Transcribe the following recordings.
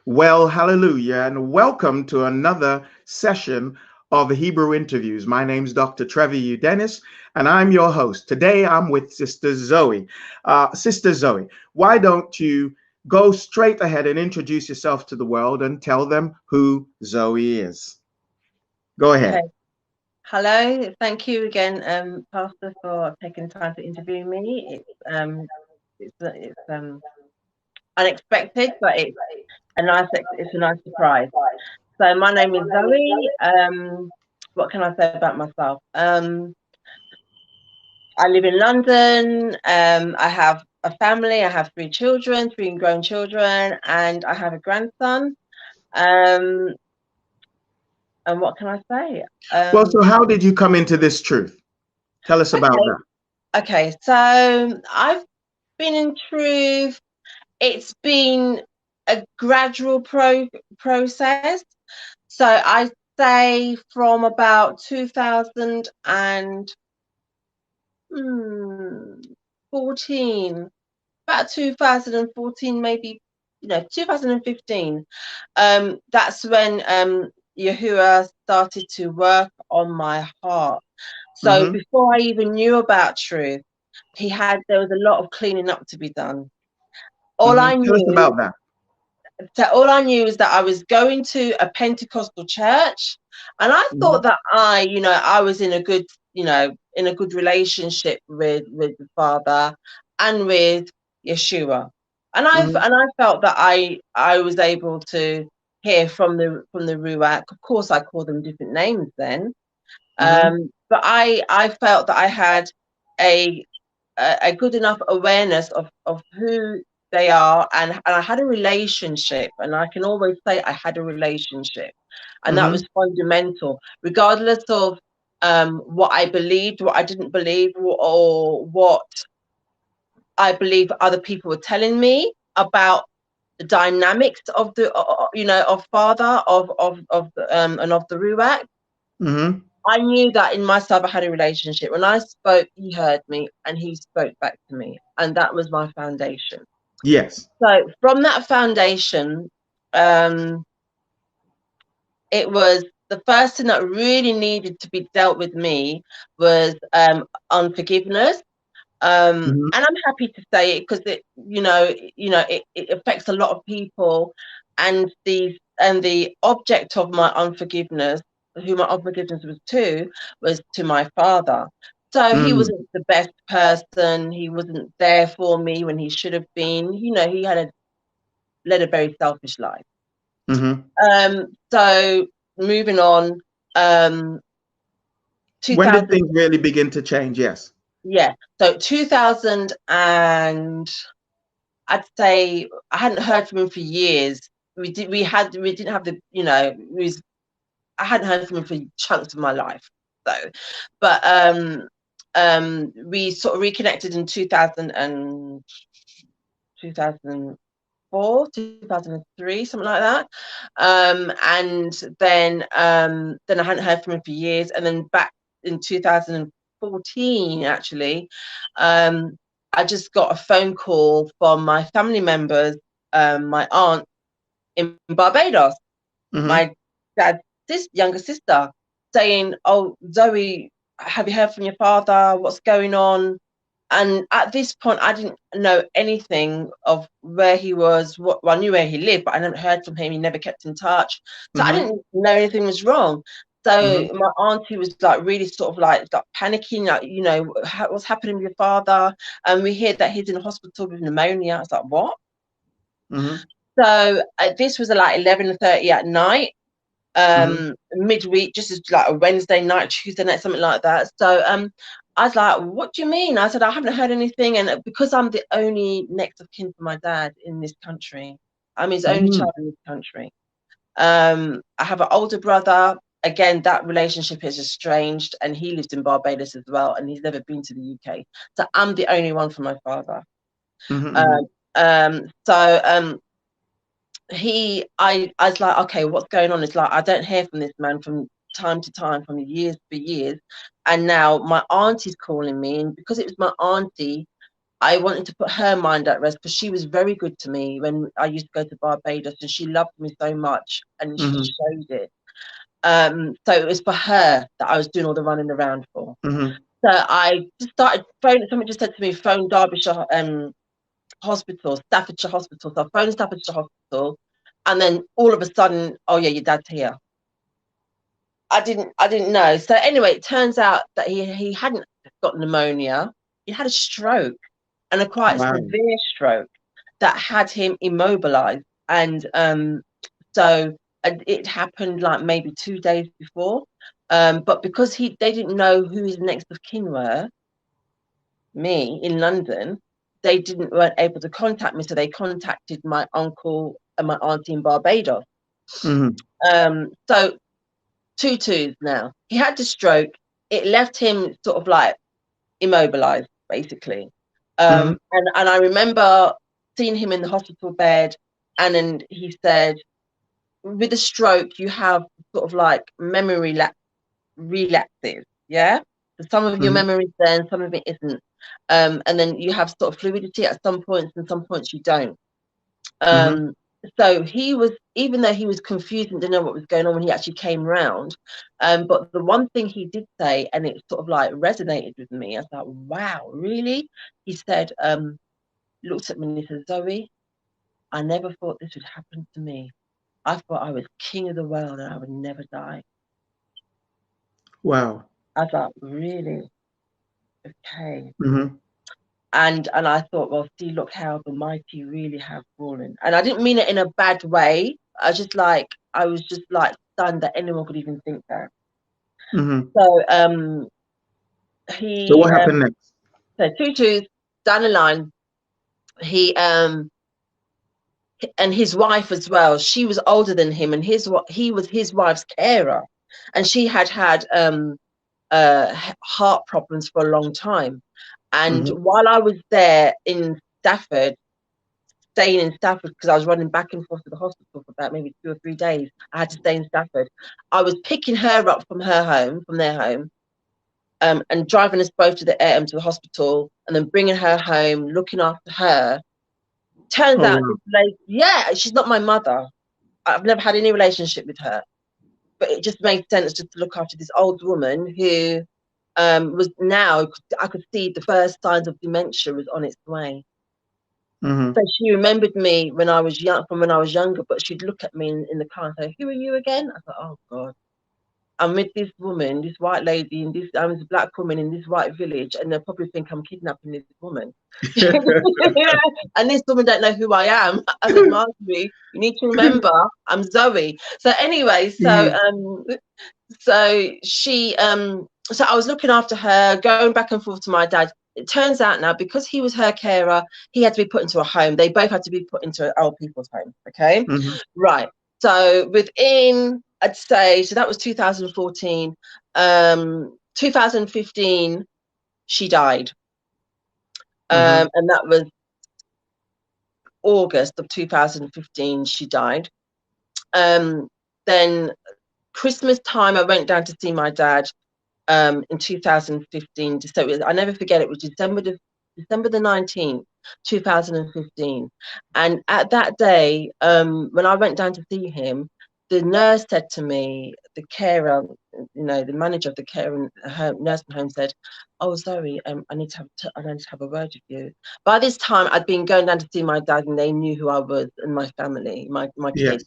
Well, hallelujah, and welcome to another session of Hebrew Interviews. My name's Dr. Trevor U. Dennis, and I'm your host. Today I'm with Sister Zoe. Sister Zoe, why don't you go straight ahead and introduce yourself to the world and tell them who Zoe is? Go Okay. ahead. Hello. Thank you again, Pastor, for taking time to interview me. It's unexpected, but it's a nice surprise. So my name is Zoe. What can I say about myself? I live in London. I have a family. I have three children, three grown children, and I have a grandson. Um, and what can I say? Well, Um, so how did you come into this truth? Tell us about okay. that. Okay. So I've been in truth. It's been a gradual process. So I say from about 2014, about 2014, maybe, 2015. That's when Yahuwah started to work on my heart. So Mm-hmm. before I even knew about truth, there was a lot of cleaning up to be done. All Mm-hmm. I Tell us knew about that. all I knew is that I was going to a Pentecostal church, and I Mm-hmm. thought that I was in a good, in a good relationship with the Father and with Yeshua, and Mm-hmm. I felt that I was able to hear from the Ruach. Of course, I call them different names then, Mm-hmm. but I felt that I had a a good enough awareness of who they are, and I had a relationship, and I can always say I had a relationship, and that Mm-hmm. was fundamental, regardless of what I believed, what I didn't believe, or what I believe other people were telling me about the dynamics of the of Father and of the Ruach. Mm-hmm. I knew that in myself I had a relationship. When I spoke, he heard me and he spoke back to me. And that was my foundation. Yes. So from that foundation, um, it was the first thing that really needed to be dealt with me was unforgiveness. Mm-hmm. And I'm happy to say it because it affects a lot of people, and the object of my unforgiveness, who my unforgiveness was to my father. So he Mm-hmm. wasn't the best person. He wasn't there for me when he should have been. He had led a very selfish life. Mm-hmm. So moving on, um, When did 2000, things really begin to change? Yes. yeah. So 2000 and I'd say I hadn't heard from him for years. We didn't have I hadn't heard from him for chunks of my life though. But we sort of reconnected in 2004, 2003, something like that. And then I hadn't heard from him for years, and then back in 2014 actually, um I just got a phone call from my family members, my aunt in Barbados, Mm-hmm. my dad's younger sister, saying, "Oh, Zoe, have you heard from your father? What's going on?" And at this point, I didn't know anything of where he was. Well, I knew where he lived, but I never heard from him. He never kept in touch, so I Mm-hmm. didn't know anything was wrong. So Mm-hmm. my auntie was like really sort of like panicking, like what's happening with your father? And we hear that he's in hospital with pneumonia. I was like, what? Mm-hmm. So this was like 11:30 at night, Mm-hmm. midweek, just as like a Wednesday night, Tuesday night, something like that. So I was like, what do you mean? I said, I haven't heard anything. And because I'm the only next of kin for my dad in this country, I'm his only Mm-hmm. child in this country. I have an older brother. Again, that relationship is estranged, and he lives in Barbados as well, and he's never been to the UK. So I'm the only one for my father. Mm-hmm. Um, so I was like, okay, what's going on? It's like I don't hear from this man from time to time, from years for years, and now my auntie's calling me, and because it was my auntie, I wanted to put her mind at rest, because she was very good to me when I used to go to Barbados, and she loved me so much, and she Mm-hmm. showed it. So it was for her that I was doing all the running around for. Mm-hmm. So I just started phoning. Someone just said to me, phone Derbyshire Hospital, Staffordshire Hospital. So I phoned Staffordshire Hospital, and then all of a sudden, oh yeah, your dad's here. I didn't know. So anyway, it turns out that he hadn't got pneumonia. He had a stroke, and a quite Wow. severe stroke that had him immobilized. And so it happened like maybe 2 days before. But because they didn't know who his next of kin were, me in London, they weren't able to contact me. So they contacted my uncle and my auntie in Barbados. Mm-hmm. So 2 2s now. He had the stroke. It left him sort of like immobilized, basically. Mm-hmm. And I remember seeing him in the hospital bed, and then he said, with a stroke, you have sort of like memory relapses, yeah? So some of your Mm-hmm. memory's there and some of it isn't. And then you have sort of fluidity at some points, and some points you don't. Mm-hmm. So he was, even though he was confused and didn't know what was going on when he actually came round, but the one thing he did say, and it sort of like resonated with me, I was like, wow, really? He said, looked at me and he said, Zoe, I never thought this would happen to me. I thought I was king of the world and I would never die. Wow. I was like, really? Okay. Mm-hmm. And I thought, well, see, look how the mighty really have fallen. And I didn't mean it in a bad way. I was just like stunned that anyone could even think that. Mm-hmm. So So he what happened next? so 2 2s down the line, he and his wife as well. She was older than him, and he was his wife's carer, and she had heart problems for a long time. And Mm-hmm. while I was there in Stafford, staying in Stafford, because I was running back and forth to the hospital for about maybe 2 or 3 days, I had to stay in Stafford. I was picking her up from their home, and driving us both to the hospital, and then bringing her home, looking after her. Turns Oh out wow. this lady, yeah, she's not my mother. I've never had any relationship with her, but it just made sense just to look after this old woman who was now, I could see the first signs of dementia was on its way. Mm-hmm. So she remembered me when I was young, from when I was younger, but she'd look at me in the car and say, "Who are you again?" I thought, "Oh God, I'm with this woman, this white lady, and I'm this black woman in this white village, and they'll probably think I'm kidnapping this woman." And this woman don't know who I am. I said, "Marjorie, you need to remember, I'm Zoe." So anyway, Mm-hmm. so she so I was looking after her, going back and forth to my dad. It turns out now, because he was her carer, he had to be put into a home. They both had to be put into an old people's home. Okay, Mm-hmm. right. So within, I'd say, so that was 2014. 2015, she died, Mm-hmm. and that was August of 2015. She died. Then Christmas time, I went down to see my dad. In 2015. So I never forget, it was December the 19th, 2015. And at that day, when I went down to see him, the nurse said to me, the carer, the manager of the care nursing home said, "Oh, Zoe, I need to have a word with you." By this time, I'd been going down to see my dad, and they knew who I was and my family, my kids. Yes.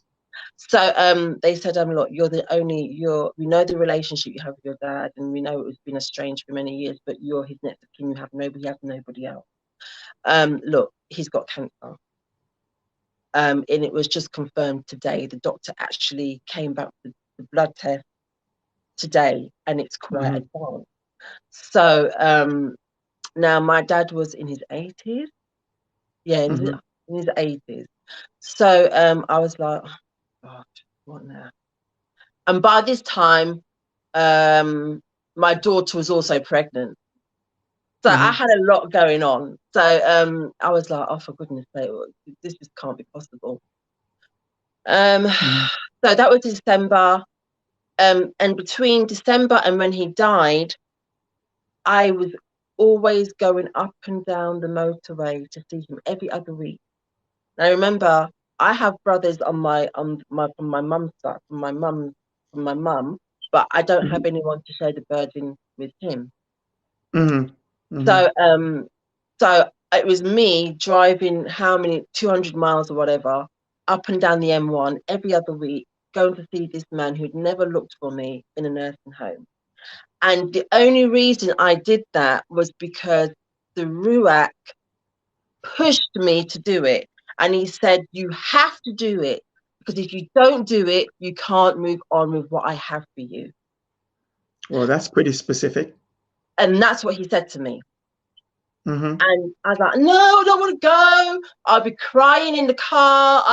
So they said, look, we know the relationship you have with your dad, and we know it's been estranged for many years, but you're his next of kin. You have nobody else. Look, he's got cancer. And it was just confirmed today. The doctor actually came back with the blood test today, and it's quite Mm-hmm. advanced. So now my dad was in his 80s. Yeah, Mm-hmm. in his 80s. So I was like, oh, God, what now? And by this time, my daughter was also pregnant. So I Mm-hmm. had a lot going on. So I was like, oh, for goodness sake, this just can't be possible. Um, Mm-hmm. so that was December. And between December and when he died, I was always going up and down the motorway to see him every other week. Now remember, I have brothers on my from my mum's side, from my mum, but I don't have anyone to share the burden with him. Mm-hmm. Mm-hmm. So so it was me driving how many 200 miles or whatever up and down the M1 every other week, going to see this man who'd never looked for me in a nursing home. And the only reason I did that was because the Ruach pushed me to do it. And he said, you have to do it, because if you don't do it, you can't move on with what I have for you. Well, that's pretty specific. And that's what he said to me. Mm-hmm. And I was like, no, I don't want to go. I'll be crying in the car.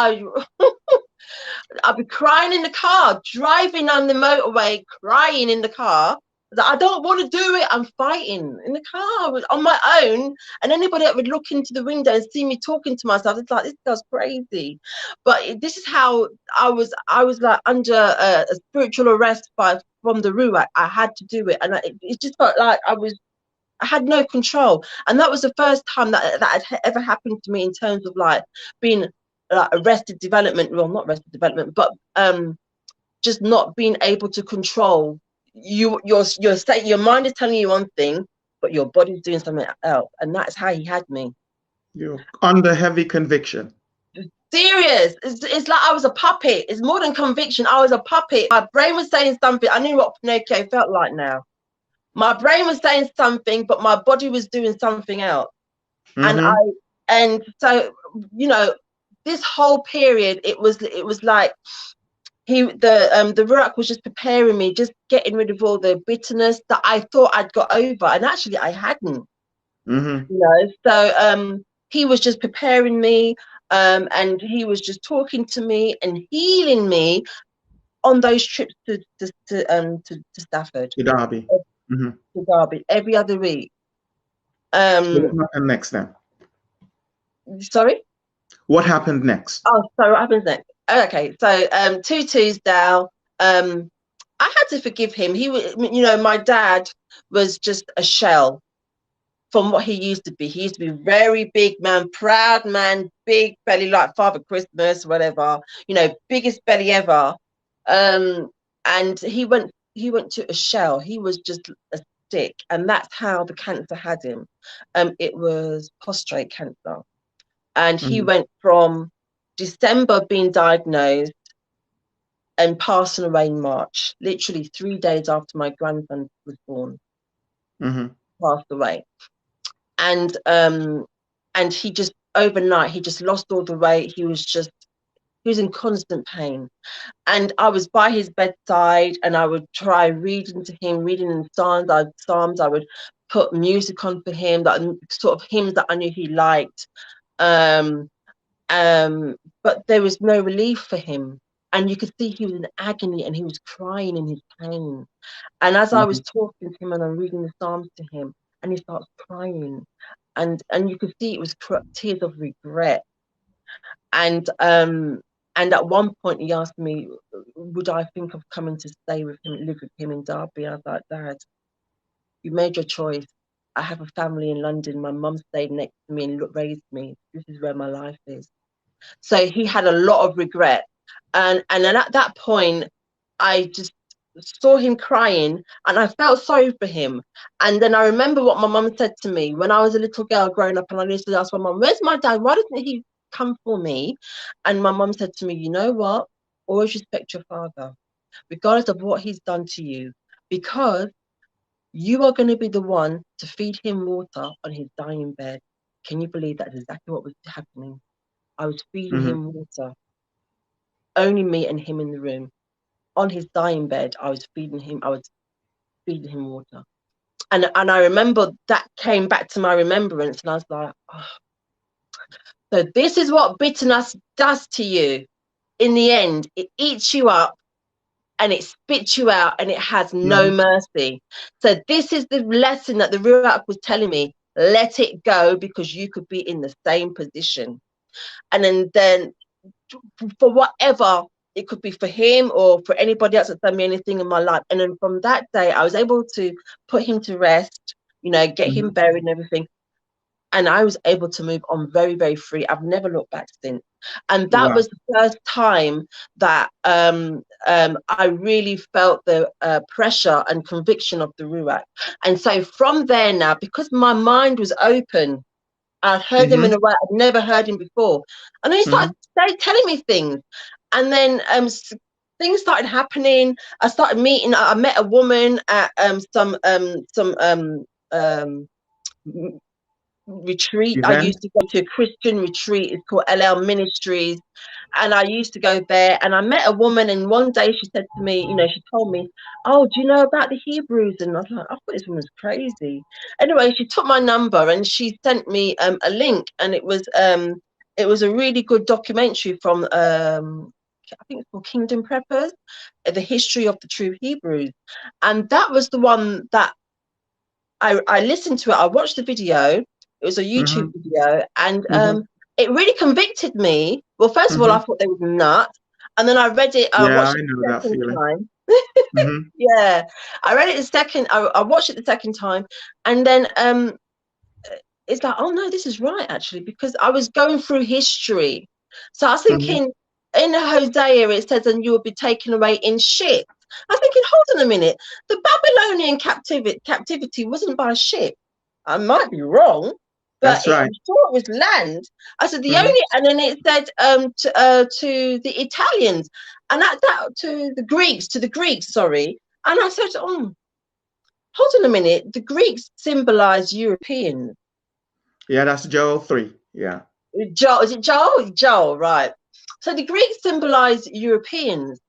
I'll be crying in the car, driving on the motorway, crying in the car. I don't want to do it. I'm fighting in the car on my own. And anybody that would look into the window and see me talking to myself, it's like, this girl's crazy. But this is how I was like under a spiritual arrest from the Ruach. I had to do it. And it just felt like I had no control. And that was the first time that had ever happened to me in terms of like being arrested development. Well, not arrested development, but just not being able to control your state. Your mind is telling you one thing, but your body's doing something else. And that's how he had me. You're under heavy conviction. Serious. It's like I was a puppet. It's more than conviction. I was a puppet. My brain was saying something. I knew what Pinocchio felt like now. My brain was saying something, but my body was doing something else. Mm-hmm. And so, you know, this whole period, it was like the Ruach was just preparing me, just getting rid of all the bitterness that I thought I'd got over, and actually I hadn't. Mm-hmm. You know, so he was just preparing me, and he was just talking to me and healing me on those trips to Stafford, To Derby. Mm-hmm. to Derby, every other week. So what happened next then? Sorry. What happened next? Oh, so what happens next? Okay, so Tutu's down. I had to forgive him. He was, you know, my dad was just a shell from what he used to be. He used to be very big man, proud man, big belly like Father Christmas, whatever. You know, biggest belly ever. And he went to a shell. He was just a stick, and that's how the cancer had him. It was prostate cancer. And he Mm-hmm. went from December being diagnosed and passing away in March, literally 3 days after my grandson was born, Mm-hmm. passed away. And he just overnight, he just lost all the weight. He was in constant pain. And I was by his bedside, and I would try reading to him, reading in Psalms. I would put music on for him, that sort of hymns that I knew he liked. Um, but there was no relief for him. And you could see he was in agony, and he was crying in his pain. And as I Mm-hmm. was talking to him and I'm reading the Psalms to him, and he starts crying, and you could see it was tears of regret. And at one point he asked me, would I think of coming to stay with him, live with him in Derby? I was like, Dad, you made your choice. I have a family in London. My mum stayed next to me and raised me. This is where my life is. So he had a lot of regret. And then at that point, I just saw him crying, and I felt sorry for him. And then I remember what my mum said to me when I was a little girl growing up, and I used to ask my mum, where's my dad? Why doesn't he come for me? And my mum said to me, you know what? Always respect your father, regardless of what he's done to you, because you are going to be the one to feed him water on his dying bed. Can you believe that's exactly what was happening? I was feeding Mm-hmm. him water, only me and him in the room. On his dying bed, I was feeding him water. And I remember that came back to my remembrance, and I was like, oh, so this is what bitterness does to you. In the end, it eats you up and it spits you out, and it has no Mm-hmm. mercy. So this is the lesson that the Ruach was telling me. Let it go, because you could be in the same position. And then for whatever, it could be for him or for anybody else that's done me anything in my life. And then from that day, I was able to put him to rest. get him Mhm. buried and everything. And I was able to move on very, very free. I've never looked back since. And that Wow. was the first time that I really felt the pressure and conviction of the Ruach. And so from there now, because my mind was open, I heard him in Hmm. a way I'd never heard him before. And then he started Hmm. telling me things. And then things started happening. I started meeting, I met a woman at some retreat. I Event. used to go to a Christian retreat. It's called LL Ministries. And I used to go there, and I met a woman, and one day she said to me, she told me, "Oh, do you know about the Hebrews?" And I was like, "I thought this woman's crazy." Anyway, she took my number and she sent me a link, and it was a really good documentary from I think it's called Kingdom Preppers, the history of the true Hebrews. And that was the one that I listened to it. I watched the video. It was a YouTube Hmm. video, and Hmm. it really convicted me. Well, first of all, I Hmm. thought they were nuts, and then I read it. I Yeah, watched I it know the that second feeling. time. Hmm. Yeah, I read it the second. I watched it the second time, and then it's like, oh no, this is right actually, because I was going through history. So I was Hmm. thinking, in Hosea it says, "And you will be taken away in ships." I'm thinking, hold on a minute, the Babylonian captivity wasn't by ship. I might be wrong, but That's I'm right. sure it was land. I said the Hmm. only, and then it said to the Italians, and at that to the Greeks, sorry. And I said, oh, hold on a minute, the Greeks symbolize Europeans. Yeah, that's Joel 3. Yeah. Joel, is it Joel? Joel, right. So the Greeks symbolize Europeans.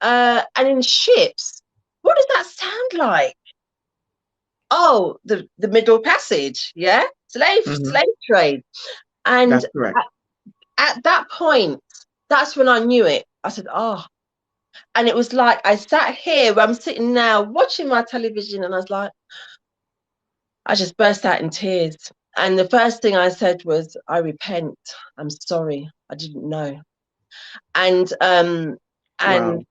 And in ships, what does that sound like? Oh, the Middle Passage, yeah? Hmm. Slave trade. And That's correct. at that point, that's when I knew it. I said, oh, and it was like I sat here where I'm sitting now watching my television, and I was like, I just burst out in tears. And the first thing I said was, I repent. I'm sorry. I didn't know. And and Wow.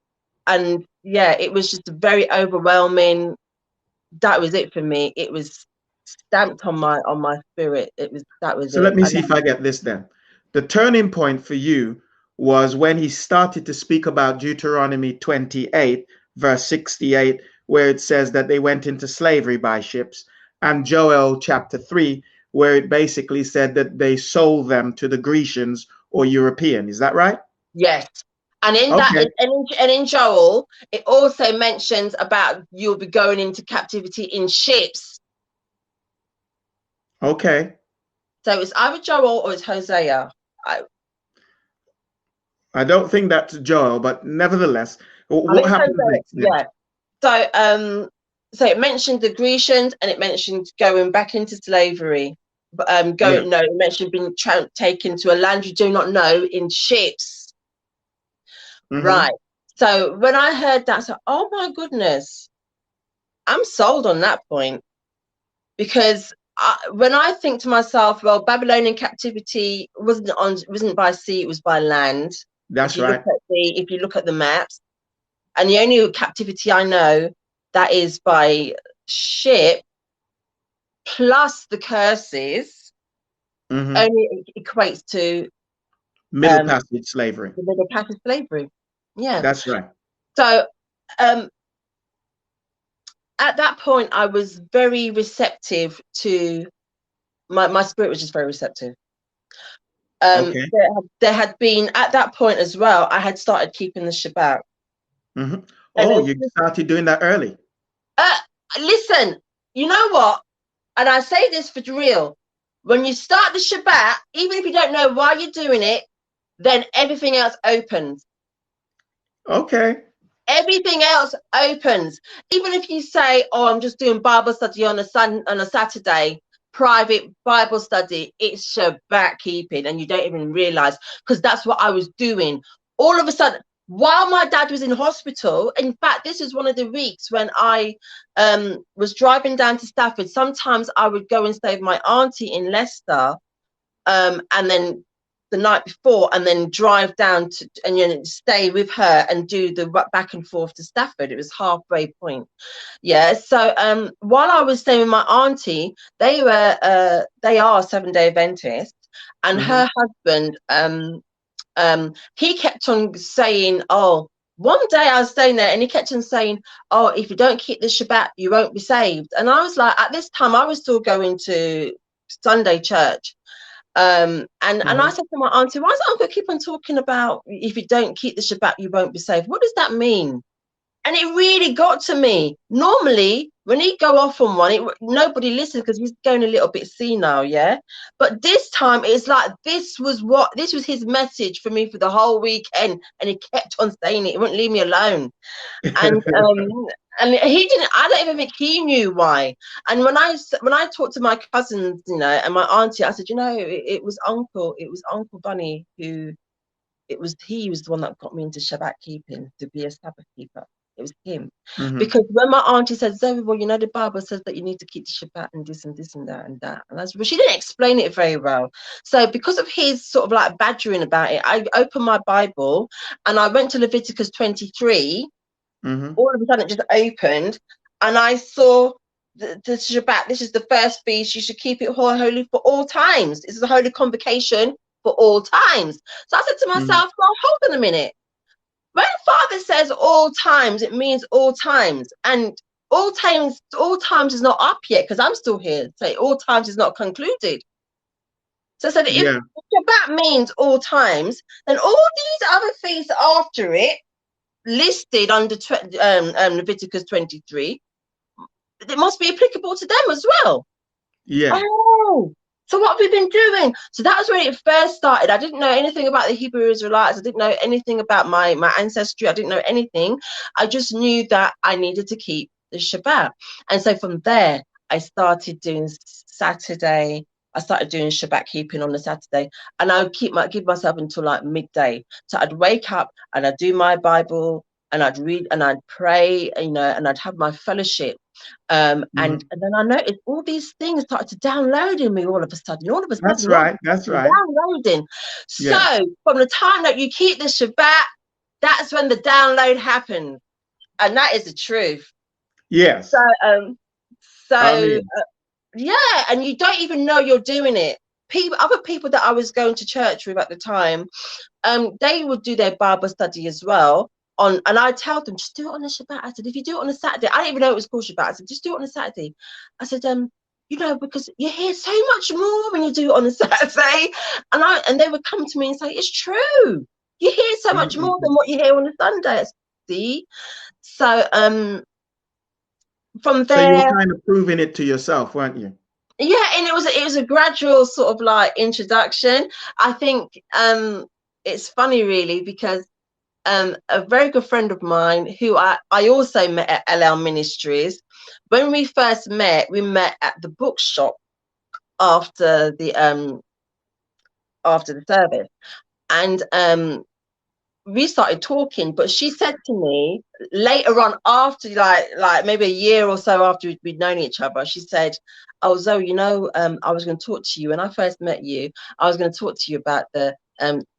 and yeah, it was just very overwhelming. That was it for me. It was stamped on my spirit. That was So it. let me And see if I get this then. The turning point for you was when he started to speak about Deuteronomy 28, verse 68, where it says that they went into slavery by ships, and Joel chapter 3, where it basically said that they sold them to the Grecians or European. Is that right? yes. And in that, Okay. and in Joel, it also mentions about you'll be going into captivity in ships. Okay. So it's either Joel or it's Hosea. I don't think that's Joel, but nevertheless, I what think it's happens Hosea. next then? Yeah. So so it mentioned the Grecians, and it mentioned going back into slavery. But Yeah. no, it mentioned being taken to a land you do not know in ships. Hmm. Right. So when I heard that, I said, oh my goodness, I'm sold on that point. Because when I think to myself, well, Babylonian captivity wasn't by sea, it was by land. That's right. If you look at the maps, and the only captivity I know that is by ship plus the curses Hmm. only equates to Middle passage slavery. the middle path of slavery. Yeah. That's right. So um, at that point, I was very receptive to my spirit was just very receptive. Okay. There had been at that point as well. I had started keeping the Shabbat, Hmm. and Oh, you started doing that early. uh, listen, you know what? And I say this for real. When you start the Shabbat, even if you don't know why you're doing it, then everything else opens. Okay. Everything else opens. Even if you say, "Oh, I'm just doing Bible study on a Saturday, private Bible study," it's Shabbat keeping, and you don't even realize, because that's what I was doing. All of a sudden, while my dad was in hospital, in fact, this is one of the weeks when I was driving down to Stafford. Sometimes I would go and stay with my auntie in Leicester, and then the night before and then drive down to and stay with her and do the back and forth to Stafford. It was halfway point. Yeah. So while I was staying with my auntie, they are 7-day Adventists, and her husband he kept on saying, oh, one day I was staying there and he kept on saying, oh, if you don't keep the Shabbat, you won't be saved. And I was like, at this time, I was still going to Sunday church. And I said to my auntie, why does Uncle keep on talking about if you don't keep the Shabbat, you won't be saved? What does that mean? And it really got to me. Normally, when he'd go off on one, nobody listened because he's going a little bit senile, yeah? But this time, it's like this was his message for me for the whole weekend. And he kept on saying it. He wouldn't leave me alone. And he didn't, I don't even think he knew why. And when I talked to my cousins, and my auntie, I said, it was Uncle Bunny he was the one that got me into Shabbat keeping, to be a Sabbath keeper. It was him. Because when my auntie said, Zoe, well, the Bible says that you need to keep the Shabbat and this and this and that and that. And but she didn't explain it very well. So because of his sort of like badgering about it, I opened my Bible and I went to Leviticus 23. All of a sudden it just opened and I saw the Shabbat. This is the first feast. You should keep it holy for all times. This is a holy convocation for all times. So I said to myself, well, hold on a minute. When Father says all times, it means all times. And all times is not up yet because I'm still here. So all times is not concluded. So I said, if Shabbat means all times, then all these other feasts after it, listed under Leviticus 23, it must be applicable to them as well. Yeah. Oh, so what have we been doing? So that was when it first started. I didn't know anything about the Hebrew Israelites. I didn't know anything about my ancestry. I didn't know anything. I just knew that I needed to keep the Shabbat. And so from there, I started doing Saturday. I started doing Shabbat keeping on the Saturday, and I would give myself until like midday. So I'd wake up and I'd do my Bible and I'd read and I'd pray, and I'd have my fellowship. And then I noticed all these things started to download in me all of a sudden. That's right. Downloading. So from the time that you keep the Shabbat, that's when the download happened, and that is the truth. Yes. So yeah, and you don't even know you're doing it. Other people that I was going to church with at the time, they would do their Bible study as well. And I tell them, just do it on a Shabbat. I said, if you do it on a Saturday, I didn't even know it was called Shabbat. I said, just do it on a Saturday. I said, because you hear so much more when you do it on a Saturday. And they would come to me and say, it's true. You hear so much more than what you hear on a Sunday. See? So from there, so you were kind of proving it to yourself, weren't you? Yeah, and it was a gradual sort of like introduction. I think it's funny really because a very good friend of mine who I also met at LL Ministries. When we first met, we met at the bookshop after the service, and we started talking. But she said to me later on, after like maybe a year or so after we'd known each other, she said, "Oh, Zoe, I was going to talk to you when I first met you. I was going to talk to you about the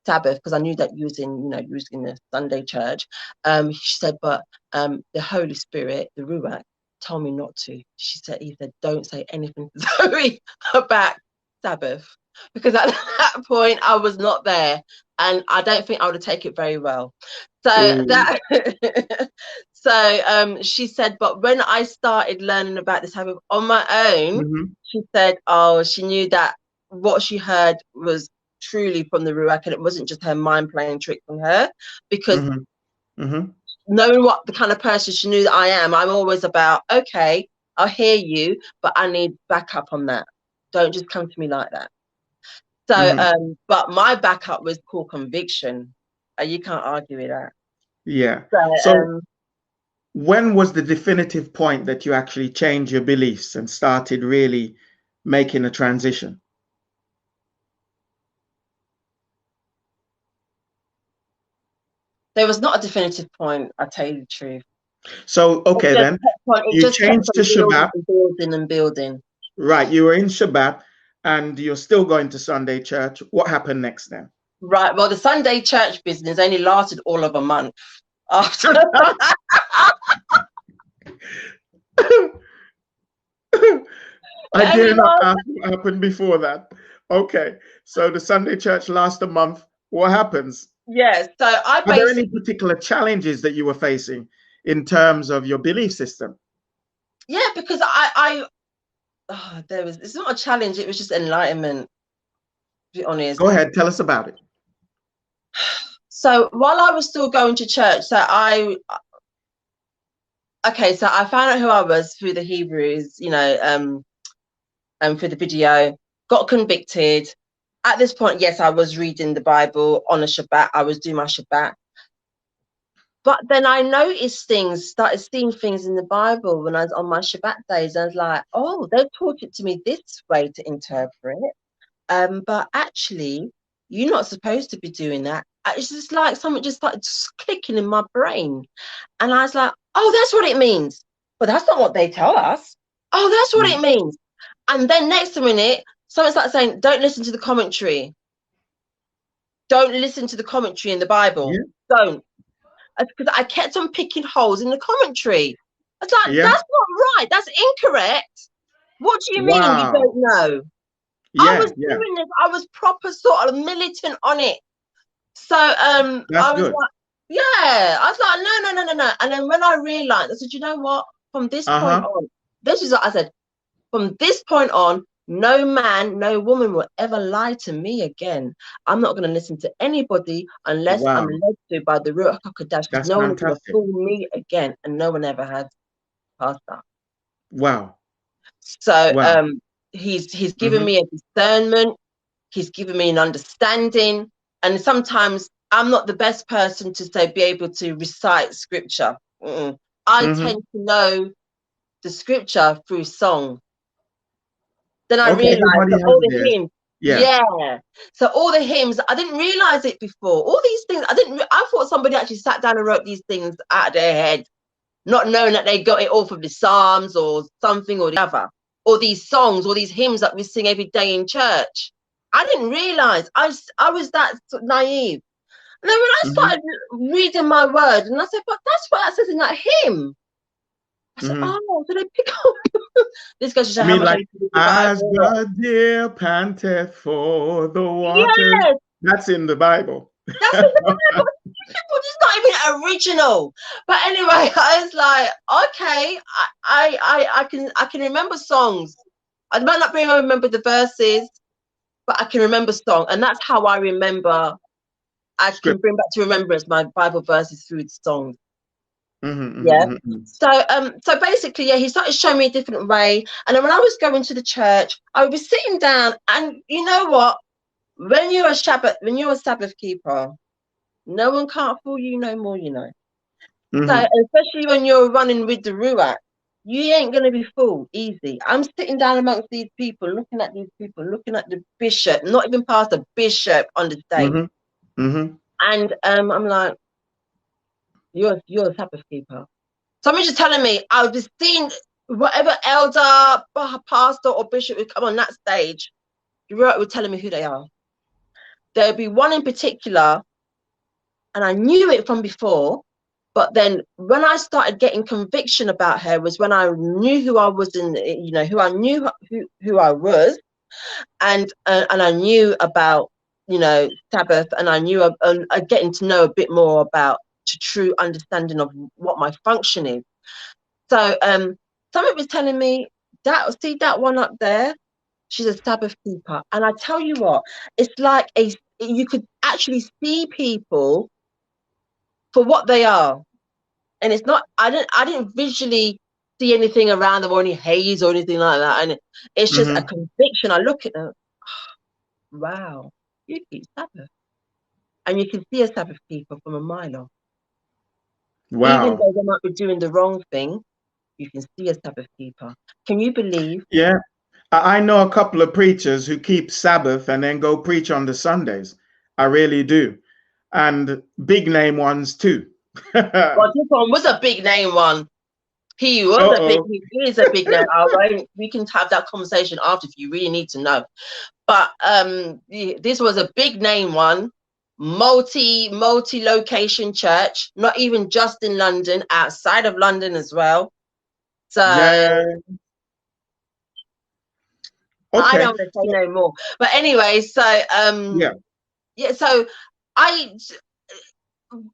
Sabbath because I knew that you was in the Sunday church." She said, "But the Holy Spirit, the Ruach, told me not to." He said, "Don't say anything to Zoe about Sabbath." Because at that point I was not there, and I don't think I would have taken it very well. So she said, but when I started learning about this habit on my own, she said, she knew that what she heard was truly from the Ruach, and it wasn't just her mind playing tricks on her. Because knowing what the kind of person she knew that I am, I'm always about, okay, I'll hear you, but I need backup on that. Don't just come to me like that. So, but my backup was called conviction. You can't argue with that. Yeah. So when was the definitive point that you actually changed your beliefs and started really making a transition? There was not a definitive point, I'll tell you the truth. So, okay, then you changed to Shabbat. Building. Right. You were in Shabbat and you're still going to Sunday church. What happened next then? Right. Well, the Sunday church business only lasted all of a month after. I Only dare not last. ask what happened before that. Okay, so the Sunday church lasts a month. What happens? Yes. So I Are there any basically. particular challenges that you were facing in terms of your belief system? Yeah, because I there was. It's not a challenge. It was just enlightenment. To be honest. Go ahead, tell us about it. So while I was still going to church, okay, so I found out who I was through the Hebrews, through the video, got convicted. At this point, yes, I was reading the Bible on a Shabbat. I was doing my Shabbat. But then I noticed things, started seeing things in the Bible when I was on my Shabbat days. I was like, oh, they taught it to me this way to interpret. But actually, you're not supposed to be doing that. It's just like something just started just clicking in my brain. And I was like, oh, that's what it means. But that's not what they tell us. Oh, that's what it means. And then next minute, someone started saying, don't listen to the commentary. Don't listen to the commentary in the Bible. Yeah. Don't. Because I kept on picking holes in the commentary. I was like, Yeah. that's not right. That's incorrect. What do you mean you Wow. don't know? I Yeah. was Yeah. doing this. I was proper sort of militant on it. So That's I was good. like, yeah. I was like, no, no, no, no, no. And then when I realized, I said, you know what? From this Uh point huh. on, this is what I said. From this point on, no man, no woman will ever lie to me again. I'm not going to listen to anybody unless I'm Wow. led to by the Ruach HaKodesh, because That's no one is going to fantastic. fool me again, and no one ever has past that. Wow. So Wow. he's given Mm-hmm. me a discernment. He's given me an understanding, and sometimes I'm not the best person to say be able to recite scripture. I Mm-hmm. tend to know the scripture through song. Then I Okay, realized everybody that has all the theirs. hymns, Yeah. yeah. So all the hymns, I didn't realize it before. All these things, I thought somebody actually sat down and wrote these things out of their head, not knowing that they got it all from the Psalms or something or the other, or these songs or these hymns that we sing every day in church. I didn't realize I was that naive. And then when I Mm-hmm. started reading my word, and I said, but that's what that says in that hymn. I said, Mm-hmm. oh, did they pick up? This goes to show You how mean much I like used to read the as Bible. the deer panteth for the waters? Yes, That's in the Bible. that's in the Bible. It's not even original. But anyway, I was like, okay, I can remember songs. I might not be able to remember the verses, but I can remember song, and that's how I remember. I can Script. bring back to remembrance my Bible verses through the songs. Mm-hmm, Yeah. mm-hmm, mm-hmm. So basically, yeah, he started showing me a different way. And then when I was going to the church, I would be sitting down, and you know what? When you're a Sabbath keeper, no one can't fool you no more, you know. So Mm-hmm. especially when you're running with the Ruach, you ain't gonna be fooled easy. I'm sitting down amongst these people, looking at these people, looking at the bishop, not even past the bishop on the stage. Mm-hmm. Mm-hmm. And I'm like, you're a Sabbath keeper. Somebody's just telling me I was seeing whatever elder, pastor, or bishop would come on that stage, the Ruach would telling me who they are. There'd be one in particular, and I knew it from before. But then when I started getting conviction about her was when I knew who I was who I knew who I was, and I knew about, Sabbath, and I knew getting to know a bit more about the true understanding of what my function is. So somebody was telling me see that one up there, she's a Sabbath keeper. And I tell you what, it's like you could actually see people for what they are. And it's not, I didn't visually see anything around them or any haze or anything like that. And it's just a Mm-hmm. conviction. I look at them, wow, you keep Sabbath. And you can see a Sabbath keeper from a mile off. Even Wow. though they might be doing the wrong thing, you can see a Sabbath keeper. Can you believe? Yeah. I know a couple of preachers who keep Sabbath and then go preach on the Sundays. I really do. And big name ones too. Well, this one was a big name one. He Uh-oh. is a big name. We can have that conversation after if you really need to know. But this was a big name one. multi-location church, not even just in London, outside of London as well. So Yeah. I Okay. don't want to say no more. But anyway, so Yeah. yeah, so I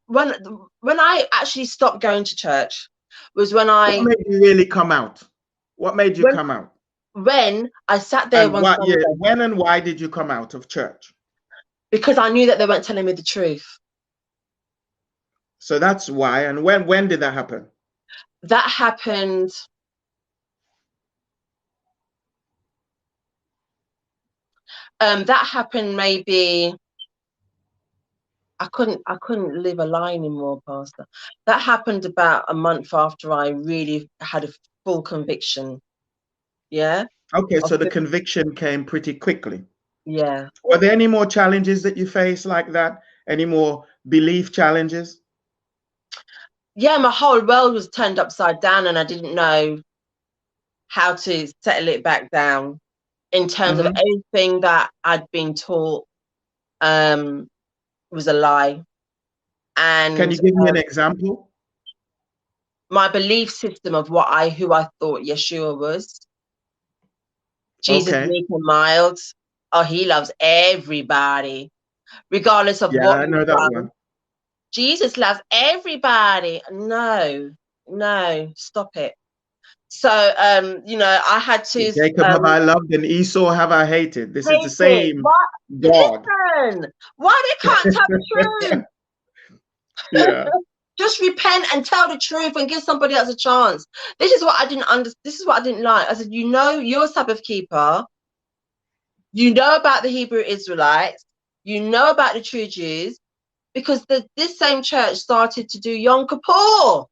when I actually stopped going to church was when What made you really come out? What made you come out? when I sat there And one what? Yeah. Sunday, When and why did you come out of church? because I knew that they weren't telling me the truth. So that's why. And when did that happen? That happened. That happened maybe. I couldn't live a lie anymore, Pastor. That happened about a month after I really had a full conviction. Yeah. Okay, Of so the the, conviction came pretty quickly. yeah. Were there any more challenges that you faced like that? Any more belief challenges? Yeah, my whole world was turned upside down and I didn't know how to settle it back down in terms of Hmm. everything that I'd been taught um, was a lie. Can And you give me an example? my belief system of who I thought Yeshua was. Jesus Okay. meek and mild. Oh, he loves everybody, regardless of Yeah, what I you've know that done. one. Jesus loves everybody. No, no, stop it. So, I had to Jacob have I loved and Esau have I hated. This is the hate it. same What? God. Listen, why they can't tell the truth? Yeah. Just repent and tell the truth and give somebody else a chance. This is what I didn't understand. This is what I didn't like. I said, you're a Sabbath keeper. You know about the Hebrew Israelites. You know about the true Jews because this same church started to do Yom Kippur.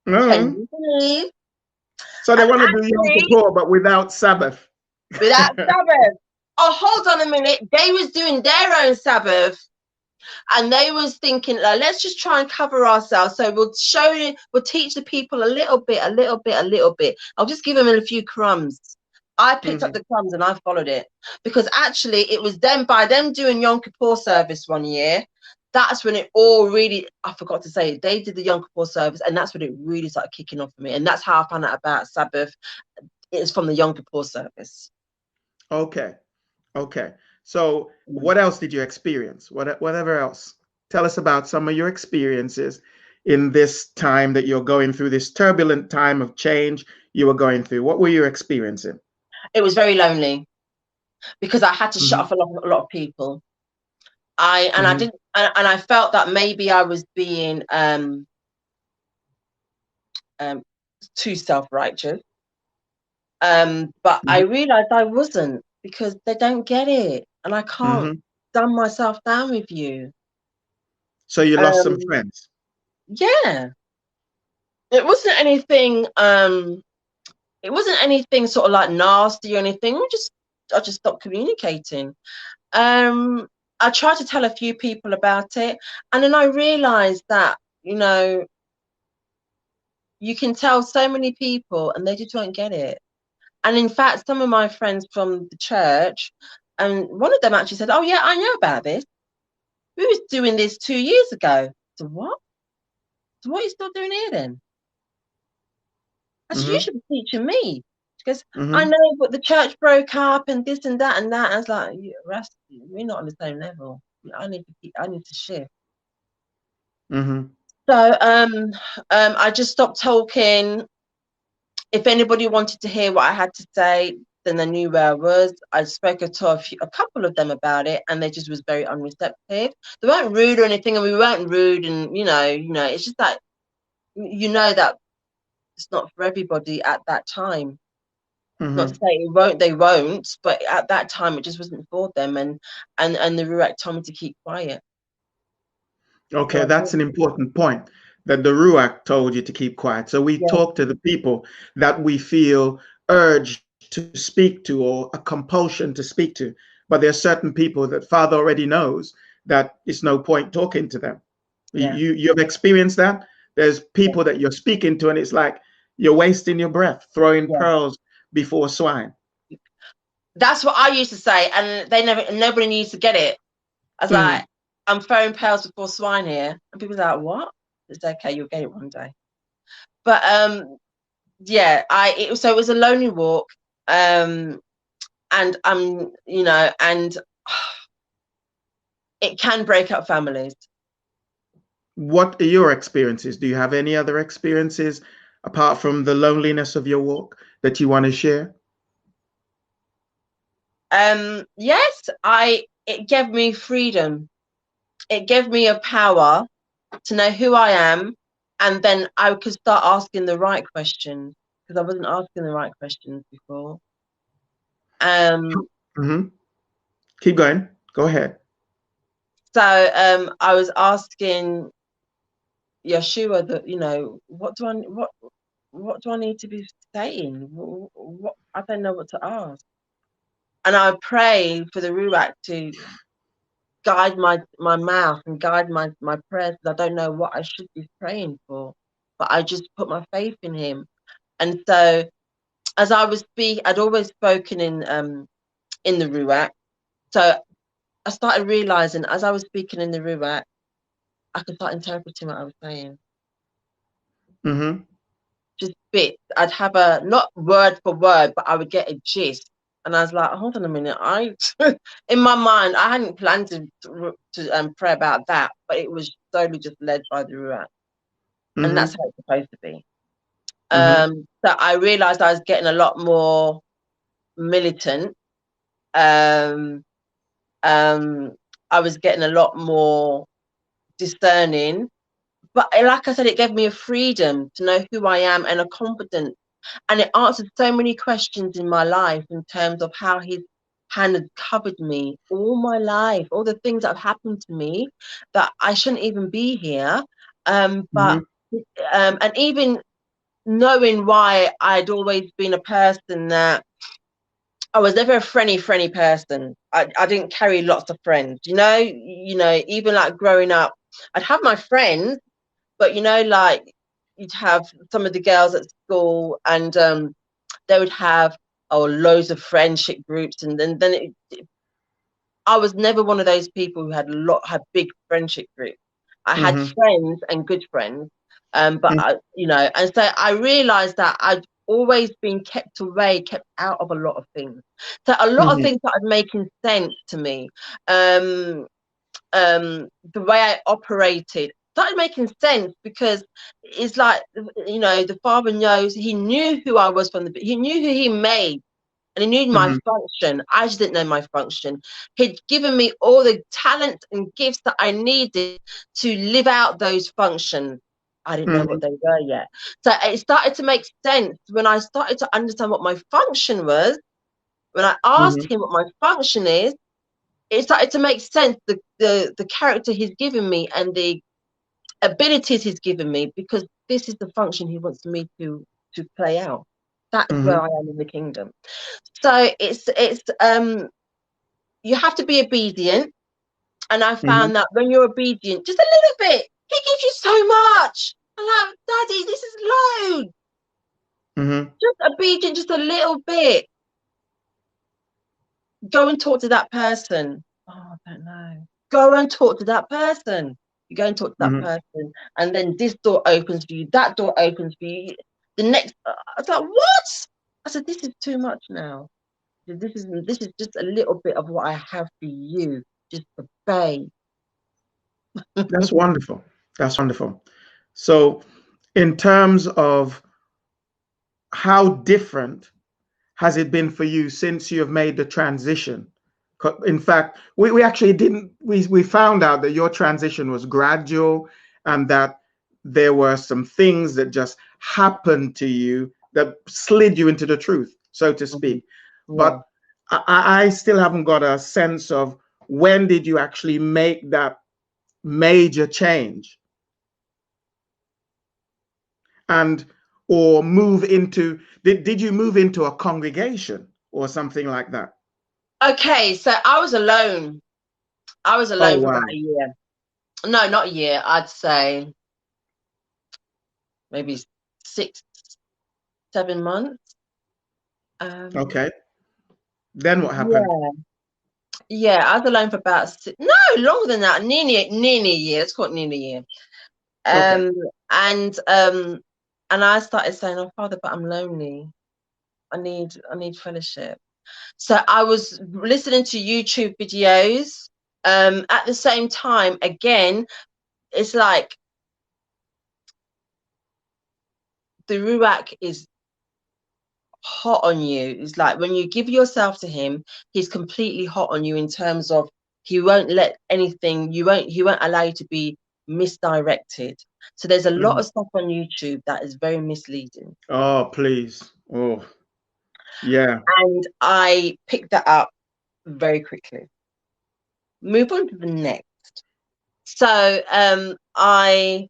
Can Mhm. you believe? So they And want to do Yom actually, Kippur, but without Sabbath. without Sabbath. Oh, hold on a minute. They was doing their own Sabbath. And they was thinking, let's just try and cover ourselves. So we'll teach the people a little bit, a little bit, a little bit. I'll just give them a few crumbs. I picked up Hmm. the crumbs and I followed it because actually it was by them doing Yom Kippur service one year. That's when it all really, I forgot to say, they did the Yom Kippur service and that's when it really started kicking off for me. And that's how I found out about Sabbath. It's from the Yom Kippur service. Okay. Okay. So what else did you experience? Whatever else. Tell us about some of your experiences in this time that you're going through, this turbulent time of change you were going through. What were you experiencing? It was very lonely because I had to shut Hmm. off a lot of people. I Hmm. didn't and I felt that maybe I was being um too self-righteous. But I realized I wasn't because they don't get it and I can't Hmm. dumb myself down with you. So you lost some Um friends. yeah. It wasn't anything sort of like nasty or anything. I just stopped communicating. Um I tried to tell a few people about it and then I realized that, you can tell so many people and they just don't get it. And in fact, some of my friends from the church, and one of them actually said, "Oh yeah, I know about this. We was doing this 2 years ago." So what? So what are you still doing here then? I said, "You Hmm. should be teaching me." Because I Hmm. know, but the church broke up and this and that and that. I was like, we're not on the same level. I need to shift. Hmm. So I just stopped talking. If anybody wanted to hear what I had to say, then they knew where I was. I spoke to a couple of them about it, and they just was very unreceptive. They weren't rude or anything, and we weren't rude. And it's just that that it's not for everybody at that time. Not to Hmm. say they won't, but at that time it just wasn't for them. And the Ruach told me to keep quiet. So Okay, I that's did. an important point that the Ruach told you to keep quiet. So we Yeah, talk to the people that we feel urged to speak to or a compulsion to speak to. But there are certain people that Father already knows that it's no point talking to them. yeah, You've experienced that. There's yeah, people that you're speaking to, and it's like you're wasting your breath, throwing yeah. pearls before swine. That's what I used to say, and nobody needs to get it. I was Mm-hmm. like, I'm throwing pearls before swine here. And people are like, what? It's okay, you'll get it one day. But yeah, so it was a lonely walk. And and it can break up families. What are your experiences? Do you have any other experiences apart from the loneliness of your walk that you want to share? Yes, it gave me freedom. It gave me a power to know who I am, and then I could start asking the right questions because I wasn't asking the right questions before. Mm-hmm. Keep going. Go ahead. So I was asking Yeshua that, what do I need to be saying? What I don't know what to ask, and I pray for the Ruach to guide my mouth and guide my prayers. I don't know what I should be praying for, but I just put my faith in Him. And so, as I was speaking, I'd always spoken in the Ruach. So I started realizing as I was speaking in the Ruach, I could start interpreting what I was saying. Mm-hmm. Just bits. I'd have a not word for word, but I would get a gist. And I was like, hold on a minute. In my mind, I hadn't planned to pray about that, but it was slowly just led by the Ruach. And that's Mm-hmm. how it's supposed to be. Mm-hmm. So I realized I was getting a lot more militant. Um, I was getting a lot more discerning. But like I said, it gave me a freedom to know who I am and a confidence. And it answered so many questions in my life in terms of how His hand had covered me all my life, all the things that have happened to me that I shouldn't even be here. But Mm-hmm. and even knowing why I'd always been a person that I was never a friendly person. I didn't carry lots of friends, even like growing up, I'd have my friends, but like you'd have some of the girls at school and they would have loads of friendship groups, and then I was never one of those people who had big friendship groups. I had Mm-hmm. friends and good friends, but and so I realized that I'd always been kept away, kept out of a lot of things. So a lot of Mm-hmm. things started making sense to me. Um, the way I operated started making sense because it's like, the Father knows. He knew who I was he knew who He made, and He knew my Mm-hmm. function. I just didn't know my function. He'd given me all the talents and gifts that I needed to live out those functions. I didn't know what Mm-hmm. they were yet. So it started to make sense when I started to understand what my function was. When I asked Mm-hmm. Him what my function is, it started to make sense, the character He's given me and the abilities He's given me, because this is the function He wants me to play out. That's where Mm-hmm. I am in the kingdom. So it's you have to be obedient, and I Mm-hmm. found that when you're obedient just a little bit, He gives you so much. I'm like, Daddy, this is loads. Mm-hmm. Just obedient, just a little bit. Go and talk to that person. Oh, I don't know. Go and talk to that person. You go and talk to that Mm-hmm. person, and then this door opens for you, that door opens for you. The next, I was like, what? I said, this is too much now. This is just a little bit of what I have for you. Just obey. That's wonderful. That's wonderful. So, in terms of how different has it been for you since you have made the transition? In fact, we actually didn't, we found out that your transition was gradual and that there were some things that just happened to you that slid you into the truth, so to Mhm. speak. Yeah. But I still haven't got a sense of when did you actually make that major change and or move into, did you move into a congregation or something like that? Okay, so I was alone. I was Oh, alone for about wow. a year. No, not a year. I'd say maybe 6, 7 months. Um, Okay. Then what happened? yeah. Yeah, I was alone for about no, longer than that, nearly a year. Let's call it nearly a year. Okay. Um, and um, and I started saying, "Oh, Father, but I'm lonely. I need fellowship." So I was listening to YouTube videos. At the same time, again, it's like the Ruach is hot on you. It's like when you give yourself to him, he's completely hot on you in terms of he won't let anything, he won't allow you to be misdirected. So there's a lot Mhm. of stuff on YouTube that is very misleading. Oh, please. Oh, yeah. And I picked that up very quickly. Move on to the next. So I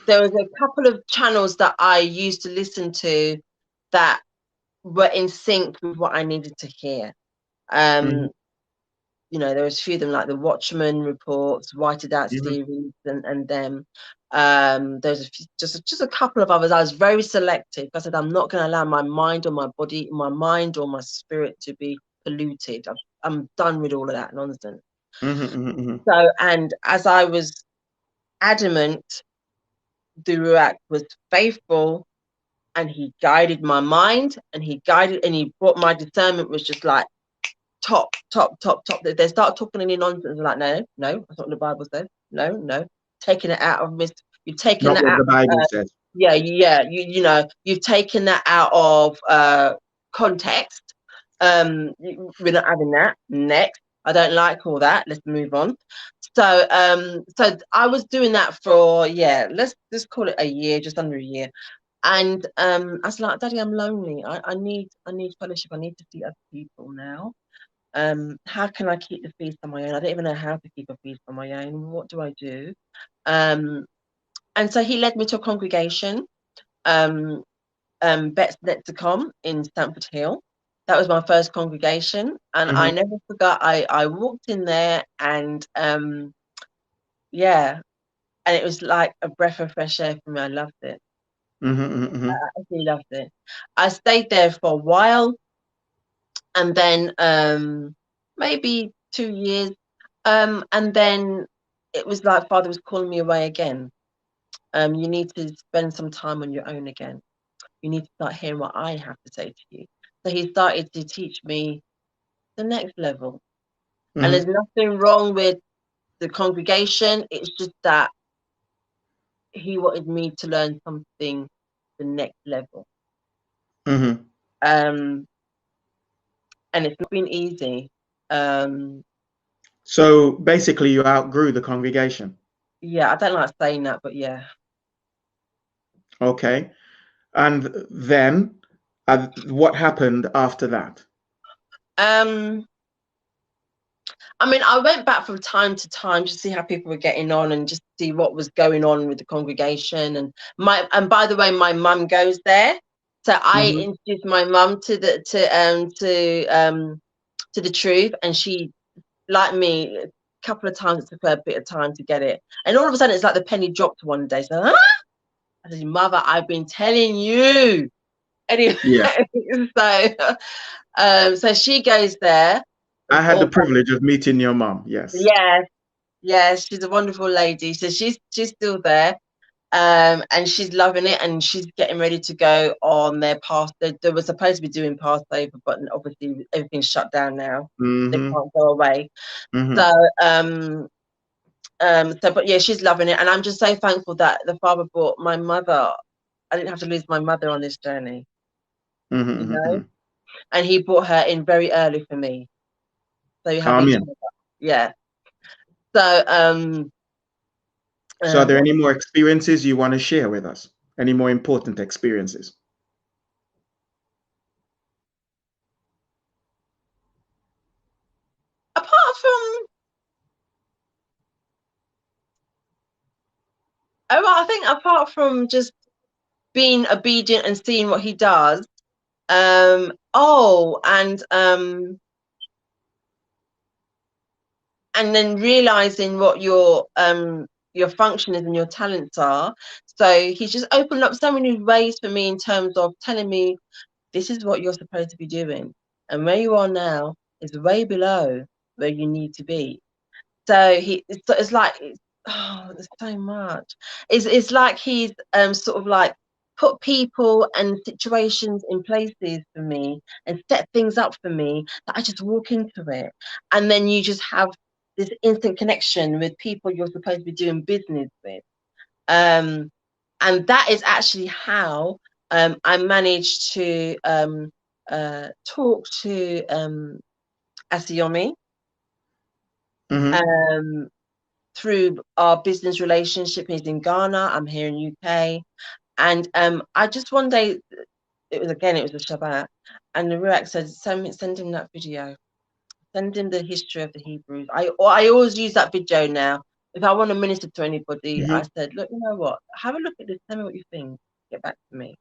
there was a couple of channels that I used to listen to that were in sync with what I needed to hear. Hmm. Um, there was a few of them like the Watchman reports, Whited Out Hmm. series, and them. There's a few, just a couple of others. I was very selective. I said I'm not going to allow my mind or my body, my mind or my spirit to be polluted. I'm done with all of that nonsense. Hmm. Hmm. So, and as I was adamant, the Ruach was faithful, and he guided my mind, and he brought my discernment was just like top, top, top, top. They start talking any nonsense. Like, no, no, that's not what the Bible says. No, no, taking it out of you've taken Not that what out the of, Bible says. yeah, yeah, you've taken that out of context. We're not having that. Next, I don't like all that. Let's move on. So I was doing that for, yeah, let's call it a year, just under a year. And I was like, Daddy, I'm lonely. I need fellowship. I need to see other people now. How can I keep the feast on my own? I don't even know how to keep a feast on my own. What do I do? Um, and so he led me to a congregation, um, Bet's Lexicon in Stamford Hill. That was my first congregation, and I Hmm. never forgot. I walked in there, and yeah, and it was like a breath of fresh air for me. I loved it. Hmm. I Hmm. absolutely loved it. I stayed there for a while, and then maybe 2 years, and then it was like Father was calling me away again. You need to spend some time on your own again. You need to start hearing what I have to say to you. So he started to teach me the next level. And there's Hmm. nothing wrong with the congregation. It's just that he wanted me to learn something the next level. Hmm. Um, and it's not been easy. Um, So basically, you outgrew the congregation. yeah, I don't like saying that, but yeah. Okay. And then, what happened after that? Um, I mean, I went back from time to time to see how people were getting on and just see what was going on with the congregation. And by the way, my mum goes there, so I Hmm. introduced my mum to the truth, and she, like me, a couple of times it took her a bit of time to get it, and all of a sudden it's like the penny dropped one day. So huh? I said, "Mother, I've been telling you." Anyway, Yeah. so so she goes there. I had the All, privilege of meeting your mom. Yes. yeah, yes, she's a wonderful lady. So she's still there, and she's loving it, and she's getting ready to go on their past. They were supposed to be doing Passover, but obviously everything's shut down now. They Hmm. can't go away. Hmm. So but yeah, she's loving it, and I'm just so thankful that the Father brought my mother. I didn't have to lose my mother on this journey, you Hmm. know, Hmm. and he brought her in very early for me. So you have each Amen. other, yeah. So So, are there what any more experiences you want to share with us? Any more important experiences? apart from I think apart from just being obedient and seeing what he does, and then realizing what your function is and your talents are. So he's just opened up so many ways for me in terms of telling me this is what you're supposed to be doing, and where you are now is way below where you need to be. So it's like, oh, there's so much. It's like he's sort of like put people and situations in places for me and set things up for me that I just walk into it, and then you just have this instant connection with people you're supposed to be doing business with. And that is actually how I managed to talk to Asiomi. Mm-hmm. Um, through our business relationship. He's in Ghana, I'm here in UK. And I just one day, it was a Shabbat, and the Ruach said, send him that video. Send him the history of the Hebrews. I always use that video now. If I want to minister to anybody, Mm-hmm. I said, look, you know what? Have a look at this. Tell me what you think. Get back to me.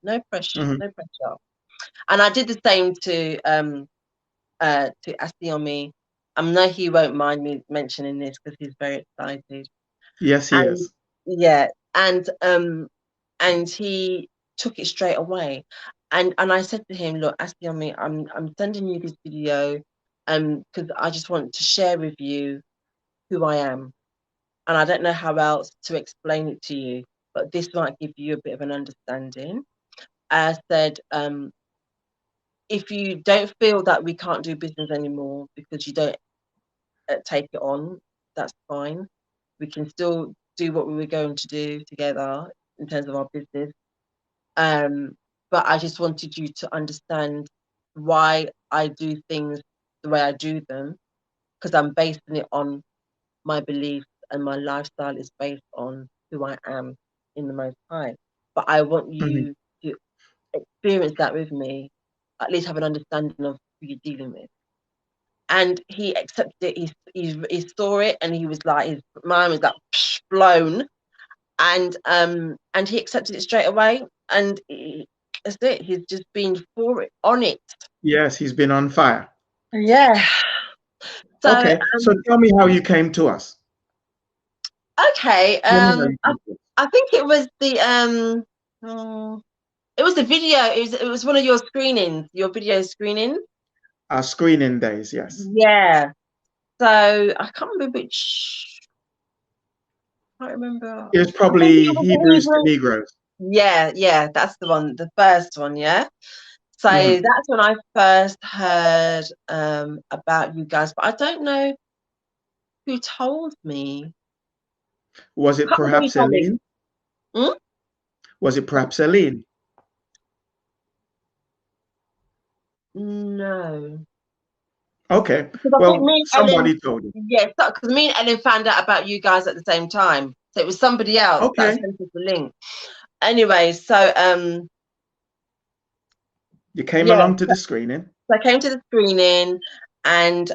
No pressure. Mm-hmm. No pressure. And I did the same to Asiomi. I know he won't mind me mentioning this because he's very excited. Yes, he And is. yeah, and he took it straight away. And I said to him, look, Asiomi, I'm sending you this video because I just want to share with you who I am. And I don't know how else to explain it to you, but this might give you a bit of an understanding. I said, if you don't feel that we can't do business anymore because you don't take it on, that's fine. We can still do what we were going to do together in terms of our business. But I just wanted you to understand why I do things the way I do them, because I'm basing it on my beliefs, and my lifestyle is based on who I am in the Most High. But I want Mm-hmm. you to experience that with me, at least have an understanding of who you're dealing with. And he accepted it. He saw it, and he was like, his mind was like blown, and he accepted it straight away. And that's it. He's just been for it, on it. Yes, he's been on fire. Yeah. So Okay, so tell me how you came to us. okay. Tell me how you I came to us. I think it was the it was the video. It was one of your screenings, your video screening. Our screening days, yes. Yeah. So I can't remember which. I can't remember. It was I think it probably was the Hebrews to Hebrew. Negroes. Yeah, that's the one, the first one, yeah. So Mm-hmm. that's when I first heard about you guys, but I don't know who told me. Was I it can't remember who perhaps told me. Eileen? Hmm? Was it perhaps Eileen? No, Okay, because I think well, me and Ellen, somebody told you. yeah, because me and Ellen found out about you guys at the same time. So it was somebody else that Okay, sent us the link. Anyway, so you came yeah, along to the screening. so I came to the screening, and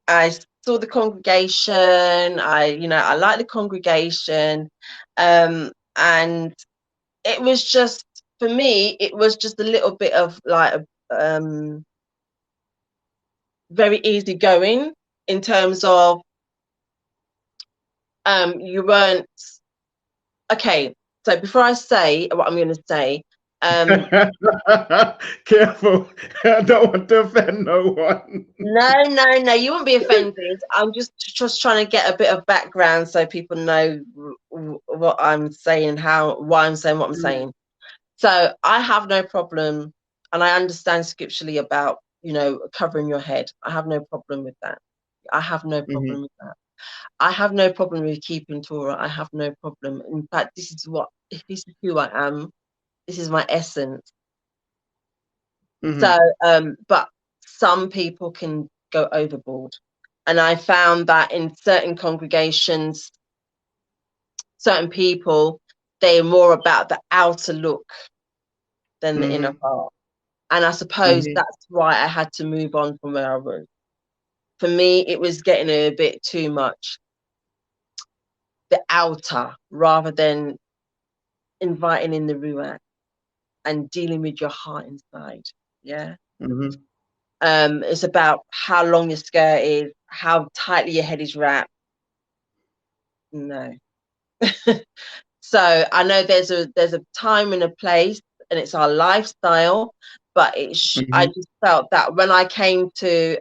I saw the congregation. I like the congregation, and it was just, for me, it was just a little bit of like very easy going, in terms of you weren't okay. So before I say what I'm going to say, um, Careful, I don't want to offend no one. no, you won't be offended. I'm just trying to get a bit of background so people know what I'm saying, why I'm saying what I'm saying. So I have no problem, and I understand scripturally about, covering your head. I have no problem with that. I have no Mm-hmm. problem with that. I have no problem with keeping Torah. I have no problem. In fact, this is who I am. This is my essence. Mm-hmm. So, but some people can go overboard. And I found that in certain congregations, certain people, they're more about the outer look than the inner Mm-hmm. heart. And I suppose Mm-hmm. that's why I had to move on from where I was. For me, it was getting a bit too much, the outer, rather than inviting in the ruach and dealing with your heart inside. Yeah. Mm-hmm. It's about how long your skirt is, how tightly your head is wrapped. No. So I know there's a time and a place, and it's our lifestyle, but I just felt that when I came to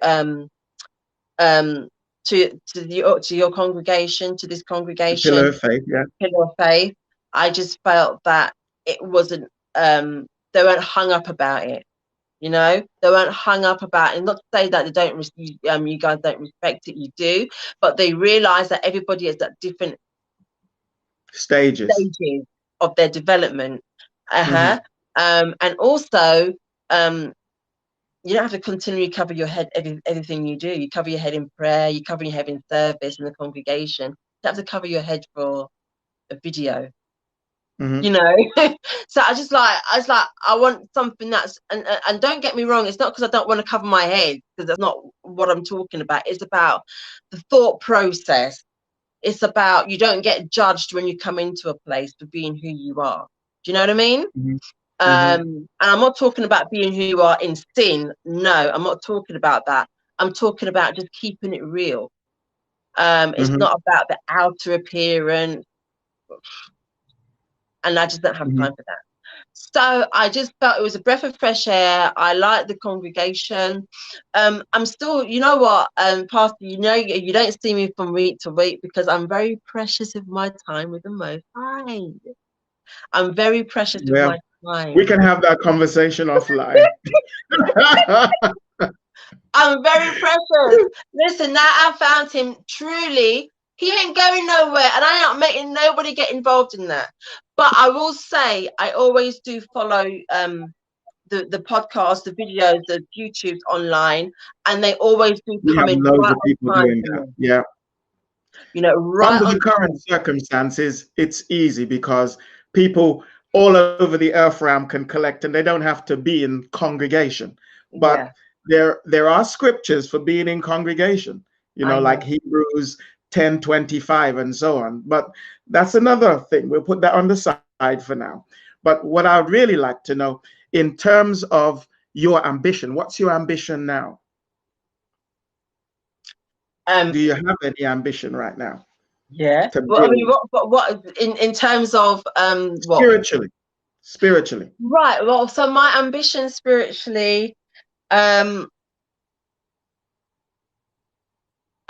your congregation, to this Pillar congregation, of faith, yeah. Pillar of Faith, I just felt that it wasn't they weren't hung up about it. You know, they weren't hung up about it. Not to say that they don't you guys don't respect it, you do, but they realize that everybody is at different Stages. of their development. And also you don't have to continually cover your head everything you do. You cover your head in prayer, you cover your head in service in the congregation. You don't have to cover your head for a video. You know. So I was like I want something that's and don't get me wrong, it's not because I don't want to cover my head, because that's not what I'm talking about. It's about the thought process. It's about you don't get judged when you come into a place for being who you are. Do you know what I mean? And I'm not talking about being who you are in sin. No, I'm not talking about that. I'm talking about just keeping it real. It's not about the outer appearance, and I just don't have time for that. So I just felt it was a breath of fresh air. I like the congregation. I'm still, you know what, Pastor, you know, you don't see me from week to week because I'm very precious of my time with the Most High. I'm very precious with my time. We can have that conversation offline. I'm very precious. Listen, now I found him. Truly, he ain't going nowhere, and I'm not making nobody get involved in that. But I will say, I always do follow the podcast, the videos, the YouTubes online, and they always do We come have in loads right of on people time doing for that. me. Yeah. You know, right Under on the current time. circumstances, it's easy because people all over the earth realm can collect and they don't have to be in congregation. But Yeah, there are scriptures for being in congregation, you know, I like know. Hebrews 10:25 and so on. But that's another thing. We'll put that on the side for now. But what I'd really like to know, in terms of your ambition, what's your ambition now? Do you have any ambition right now Yeah. to Well, I mean, build what in terms of what? spiritually? Spiritually. Right. Well, so my ambition spiritually,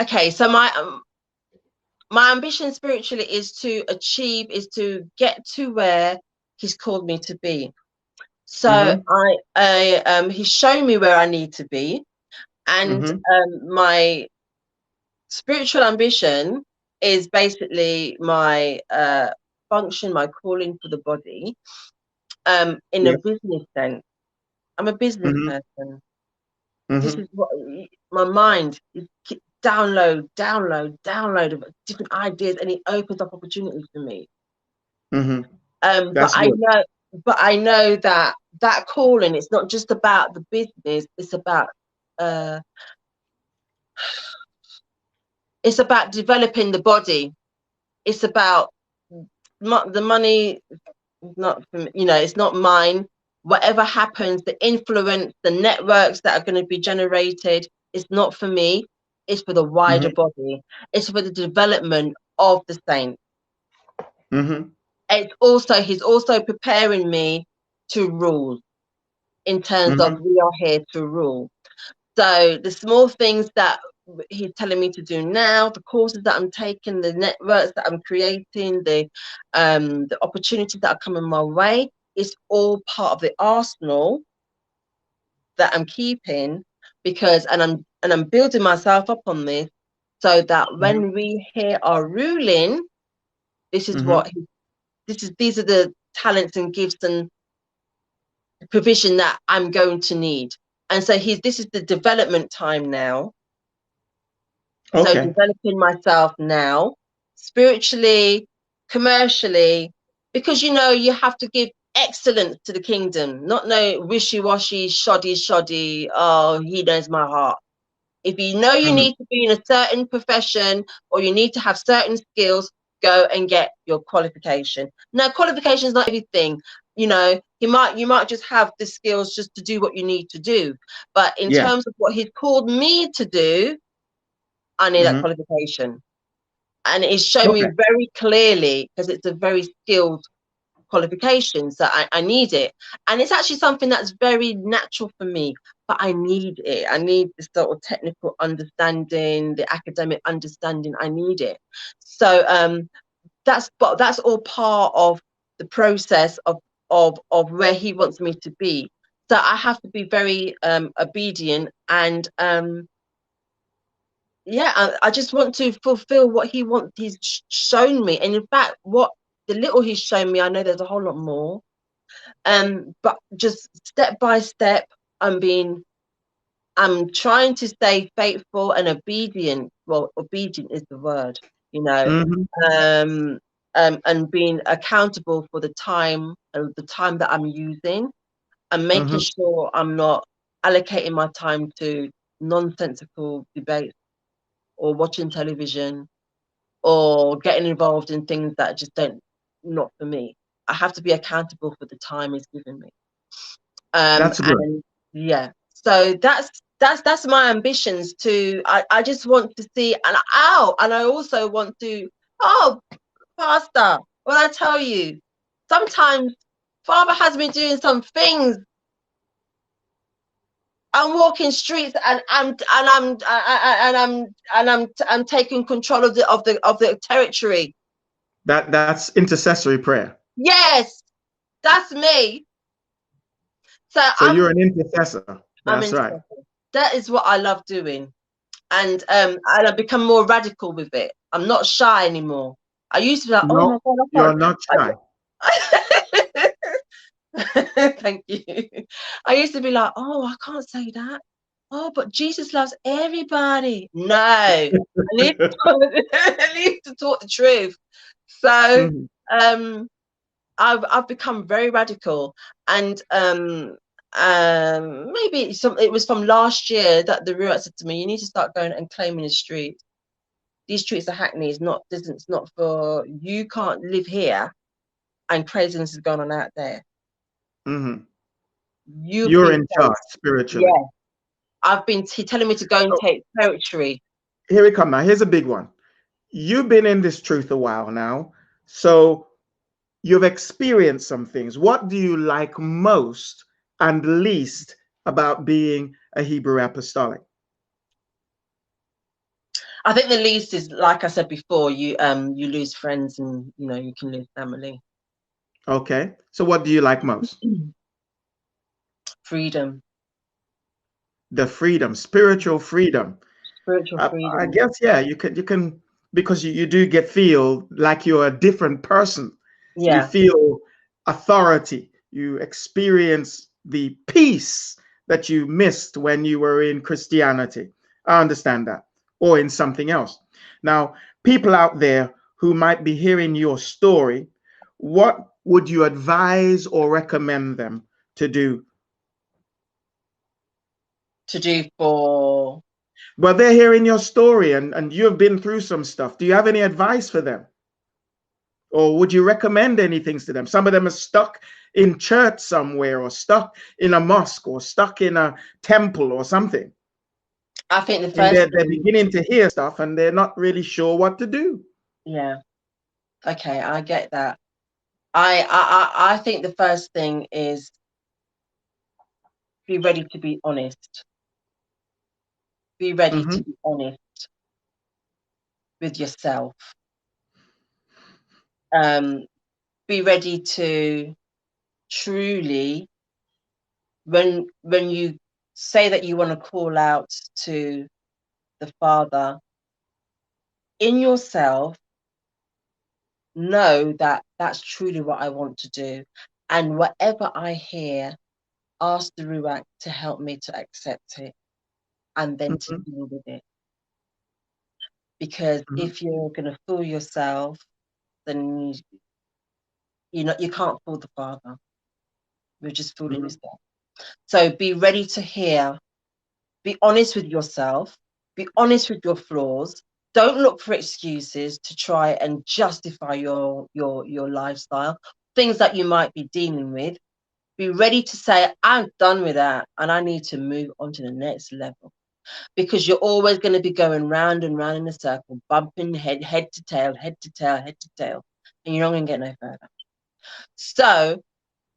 okay. So my ambition spiritually is to get to where He's called me to be. So Mm-hmm. He's shown me where I need to be, and Mm-hmm. my spiritual ambition is basically my function, my calling for the body, in a Yes. business sense. I'm a business Mm-hmm. person. This Mm-hmm. is what my mind is download of different ideas, and it opens up opportunities for me. Mm-hmm. Um, but That's I good. know, but I know that calling, it's not just about the business. Uh, it's about developing the body. It's about the money. Not from, it's not mine. Whatever happens, the influence, the networks that are going to be generated, it's not for me. It's for the wider Mm-hmm. body. It's for the development of the saints. Mm-hmm. He's also preparing me to rule, in terms of Mm-hmm. we are here to rule. So the small things that he's telling me to do now, the courses that I'm taking, the networks that I'm creating, the opportunities that are coming my way, is all part of the arsenal that I'm keeping, because and I'm building myself up on this, so that Mm-hmm. when we here are ruling, this is Mm-hmm. what these are the talents and gifts and provision that I'm going to need. And so this is the development time now. So Okay. developing myself now, spiritually, commercially, because you have to give excellence to the kingdom, not no wishy-washy, shoddy. Oh, he knows my heart. If you know you Mm-hmm. need to be in a certain profession, or you need to have certain skills, go and get your qualification. Now, qualification is not everything. You might just have the skills just to do what you need to do. But in Yeah. terms of what he's called me to do, I need that Mm-hmm. qualification. And it's shown me Okay. very clearly, because it's a very skilled qualifications, that I need it. And it's actually something that's very natural for me, but I need it. I need the sort of technical understanding, the academic understanding. I need it. So that's all part of the process of where he wants me to be. So I have to be very obedient, and yeah, I just want to fulfill what he's shown me. And in fact, what the little he's shown me, I know there's a whole lot more. But just step by step, I'm trying to stay faithful and obedient. Well, obedient is the word, you know. Hmm. Um, and being accountable for the time and the time that I'm using, and making Hmm. sure I'm not allocating my time to nonsensical debates or watching television or getting involved in things that just don't, not for me. I have to be accountable for the time he's given me. That's good. And yeah, so that's my ambitions to. I just want to see, and I also want to. Oh, Pastor, when I tell you, sometimes Father has me doing some things. I'm walking streets, and I'm taking control of the territory. That's intercessory prayer. Yes, that's me. So So you're an intercessor. I'm That's right. interested. That is what I love doing, and I've become more radical with it. I'm not shy anymore. I used to be like, oh No, my God, you're not shy. I can't. Thank you. I used to be like, oh, I can't say that. Oh, but Jesus loves everybody. No, I need to talk the truth. So Hmm. um, I've become very radical, and maybe it was from last year that the Ruach said to me, you need to start going and claiming the street. These streets are Hackney. It's not for you. Can't live here, and craziness is going on out there. Hmm. You've You're been in charge placed. spiritually. Yeah, I've been telling me to go and So take territory. here we come now. Here's a big one. You've been in this truth a while now. So you've experienced some things. What do you like most and least about being a Hebrew apostolic? I think the least is, like I said before, you lose friends, and you can lose family. Okay. So what do you like most? Freedom, The freedom, spiritual freedom. spiritual I freedom. guess, yeah, you can because you do get feel like you're a different person. You Yeah, feel authority. You experience the peace that you missed when you were in Christianity. I understand that. Or in something else. Now, people out there who might be hearing your story, what would you advise or recommend them to do? to do for. Well, they're hearing your story and you've been through some stuff. Do you have any advice for them? Or would you recommend anything to them? Some of them are stuck in church somewhere, or stuck in a mosque, or stuck in a temple or something. I think the And first they're thing. beginning to hear stuff and they're not really sure what to do. Yeah, okay, I get that. I think the first thing is be ready to be honest. Be ready to Hmm. be honest with yourself. Um, be ready to truly, when you say that you want to call out to the Father, in yourself, know that that's truly what I want to do. And whatever I hear, ask the Ruach to help me to accept it, and then to Hmm. deal with it. Because Hmm. if you're going to fool yourself, then you can't fool the Father. You're just fooling Hmm. yourself. So be ready to hear. Be honest with yourself. Be honest with your flaws. Don't look for excuses to try and justify your lifestyle, things that you might be dealing with. Be ready to say, I'm done with that, and I need to move on to the next level. Because you're always going to be going round and round in a circle, bumping head to tail, head to tail, head to tail, and you're not going to get no further. So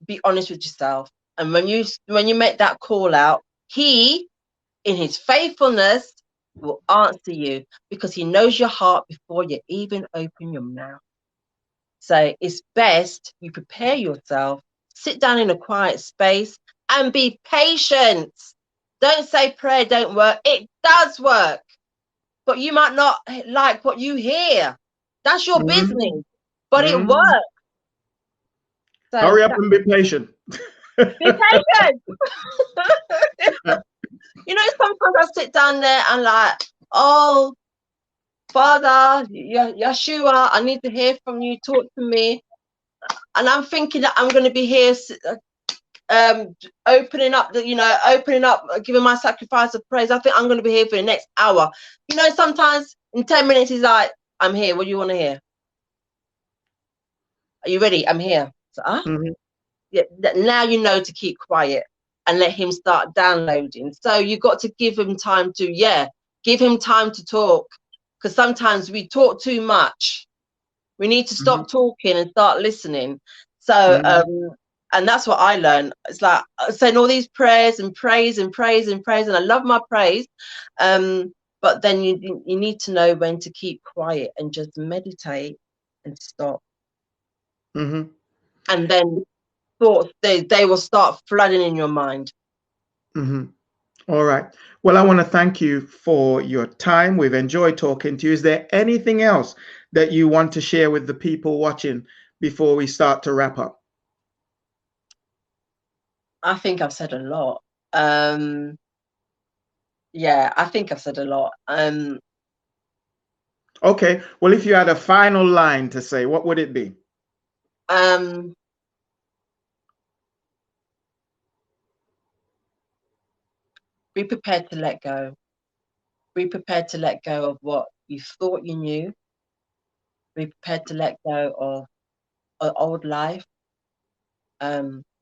be honest with yourself. And when you make that call out, he, in his faithfulness, will answer you, because he knows your heart before you even open your mouth. So it's best you prepare yourself, sit down in a quiet space, and be patient. Don't say prayer don't work. It does work, but you might not like what you hear. That's your Mm-hmm. business, but it Mm-hmm. works. So Hurry up and be patient. be patient. Sometimes I sit down there and like, oh, Father, Yeshua, I need to hear from you. Talk to me. And I'm thinking that I'm going to be here, opening up, giving my sacrifice of praise. I think I'm going to be here for the next hour. Sometimes in 10 minutes, he's like, I'm here. What do you want to hear? Are you ready? I'm here. So, Mm-hmm. yeah, now you know to keep quiet and let him start downloading. So you got to give him time to talk, because sometimes we talk too much. We need to Mm-hmm. stop talking and start listening. So Mm-hmm. and that's what I learned. It's like saying all these prayers and praise and praise and praise, and I love my praise, but then you need to know when to keep quiet and just meditate and stop. Mm-hmm. And then thoughts, they will start flooding in your mind. Mm-hmm. All right. Well, I want to thank you for your time. We've enjoyed talking to you. Is there anything else that you want to share with the people watching before we start to wrap up? I think I've said a lot. Yeah, I think I've said a lot. Okay. Well, if you had a final line to say, what would it be? Um, be prepared to let go. Be prepared to let go of what you thought you knew. Be prepared to let go of an old life.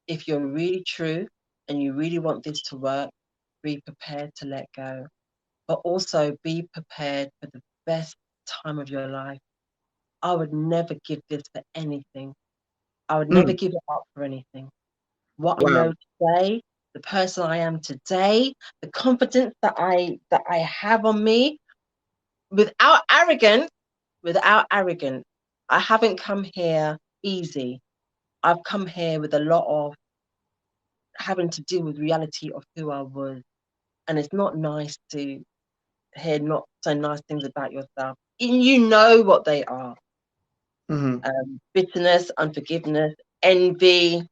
If you're really true and you really want this to work, be prepared to let go. But also be prepared for the best time of your life. I would never give this for anything. I would never Mm, give it up for anything. What I wow. know today, the person I am today, the confidence that I have on me, without arrogance, without arrogance. I haven't come here easy. I've come here with a lot of having to deal with reality of who I was. And it's not nice to hear not so nice things about yourself. You know what they are. Mm-hmm. Bitterness, unforgiveness, envy,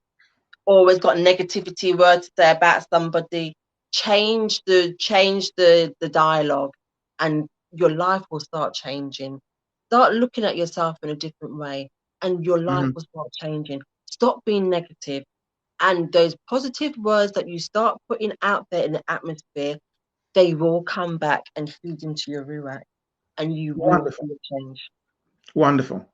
always got negativity words to say about somebody. Change the dialogue, and your life will start changing. Start looking at yourself in a different way, and your life Mm-hmm. will start changing. Stop being negative, and those positive words that you start putting out there in the atmosphere, they will come back and feed into your ruach, and you will Wonderful. see a change. Wonderful.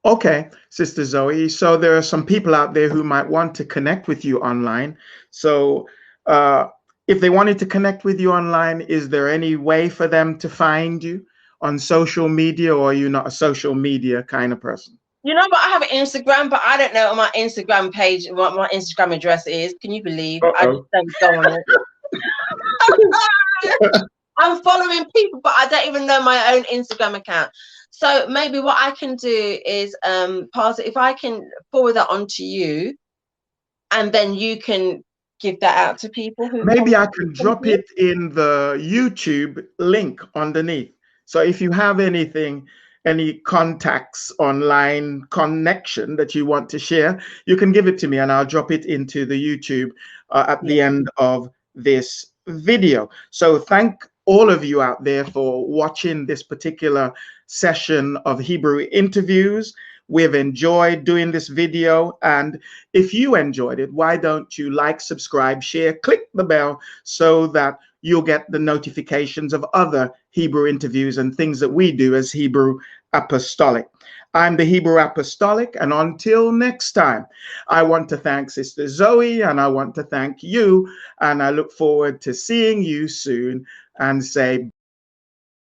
Okay, Sister Zoe. So there are some people out there who might want to connect with you online. So uh, if they wanted to connect with you online, is there any way for them to find you on social media, or are you not a social media kind of person? You know what? I have an Instagram, but I don't know what my Instagram page, what my Instagram address is. Can you believe? I just Uh-oh. don't go on it. I'm following people, but I don't even know my own Instagram account. So maybe what I can do is pass it. If I can forward that on to you, and then you can give that out to people who Maybe come I who can come drop here. it in the YouTube link underneath. So if you have anything, any contacts, online connection that you want to share, you can give it to me and I'll drop it into the YouTube at Yeah. the end of this video. So thank all of you out there for watching this particular session of Hebrew interviews. We've enjoyed doing this video, and if you enjoyed it, why don't you like, subscribe, share, click the bell so that you'll get the notifications of other Hebrew interviews and things that we do as Hebrew Apostolic. I'm the Hebrew Apostolic, and until next time, I want to thank Sister Zoe and I want to thank you, and I look forward to seeing you soon and say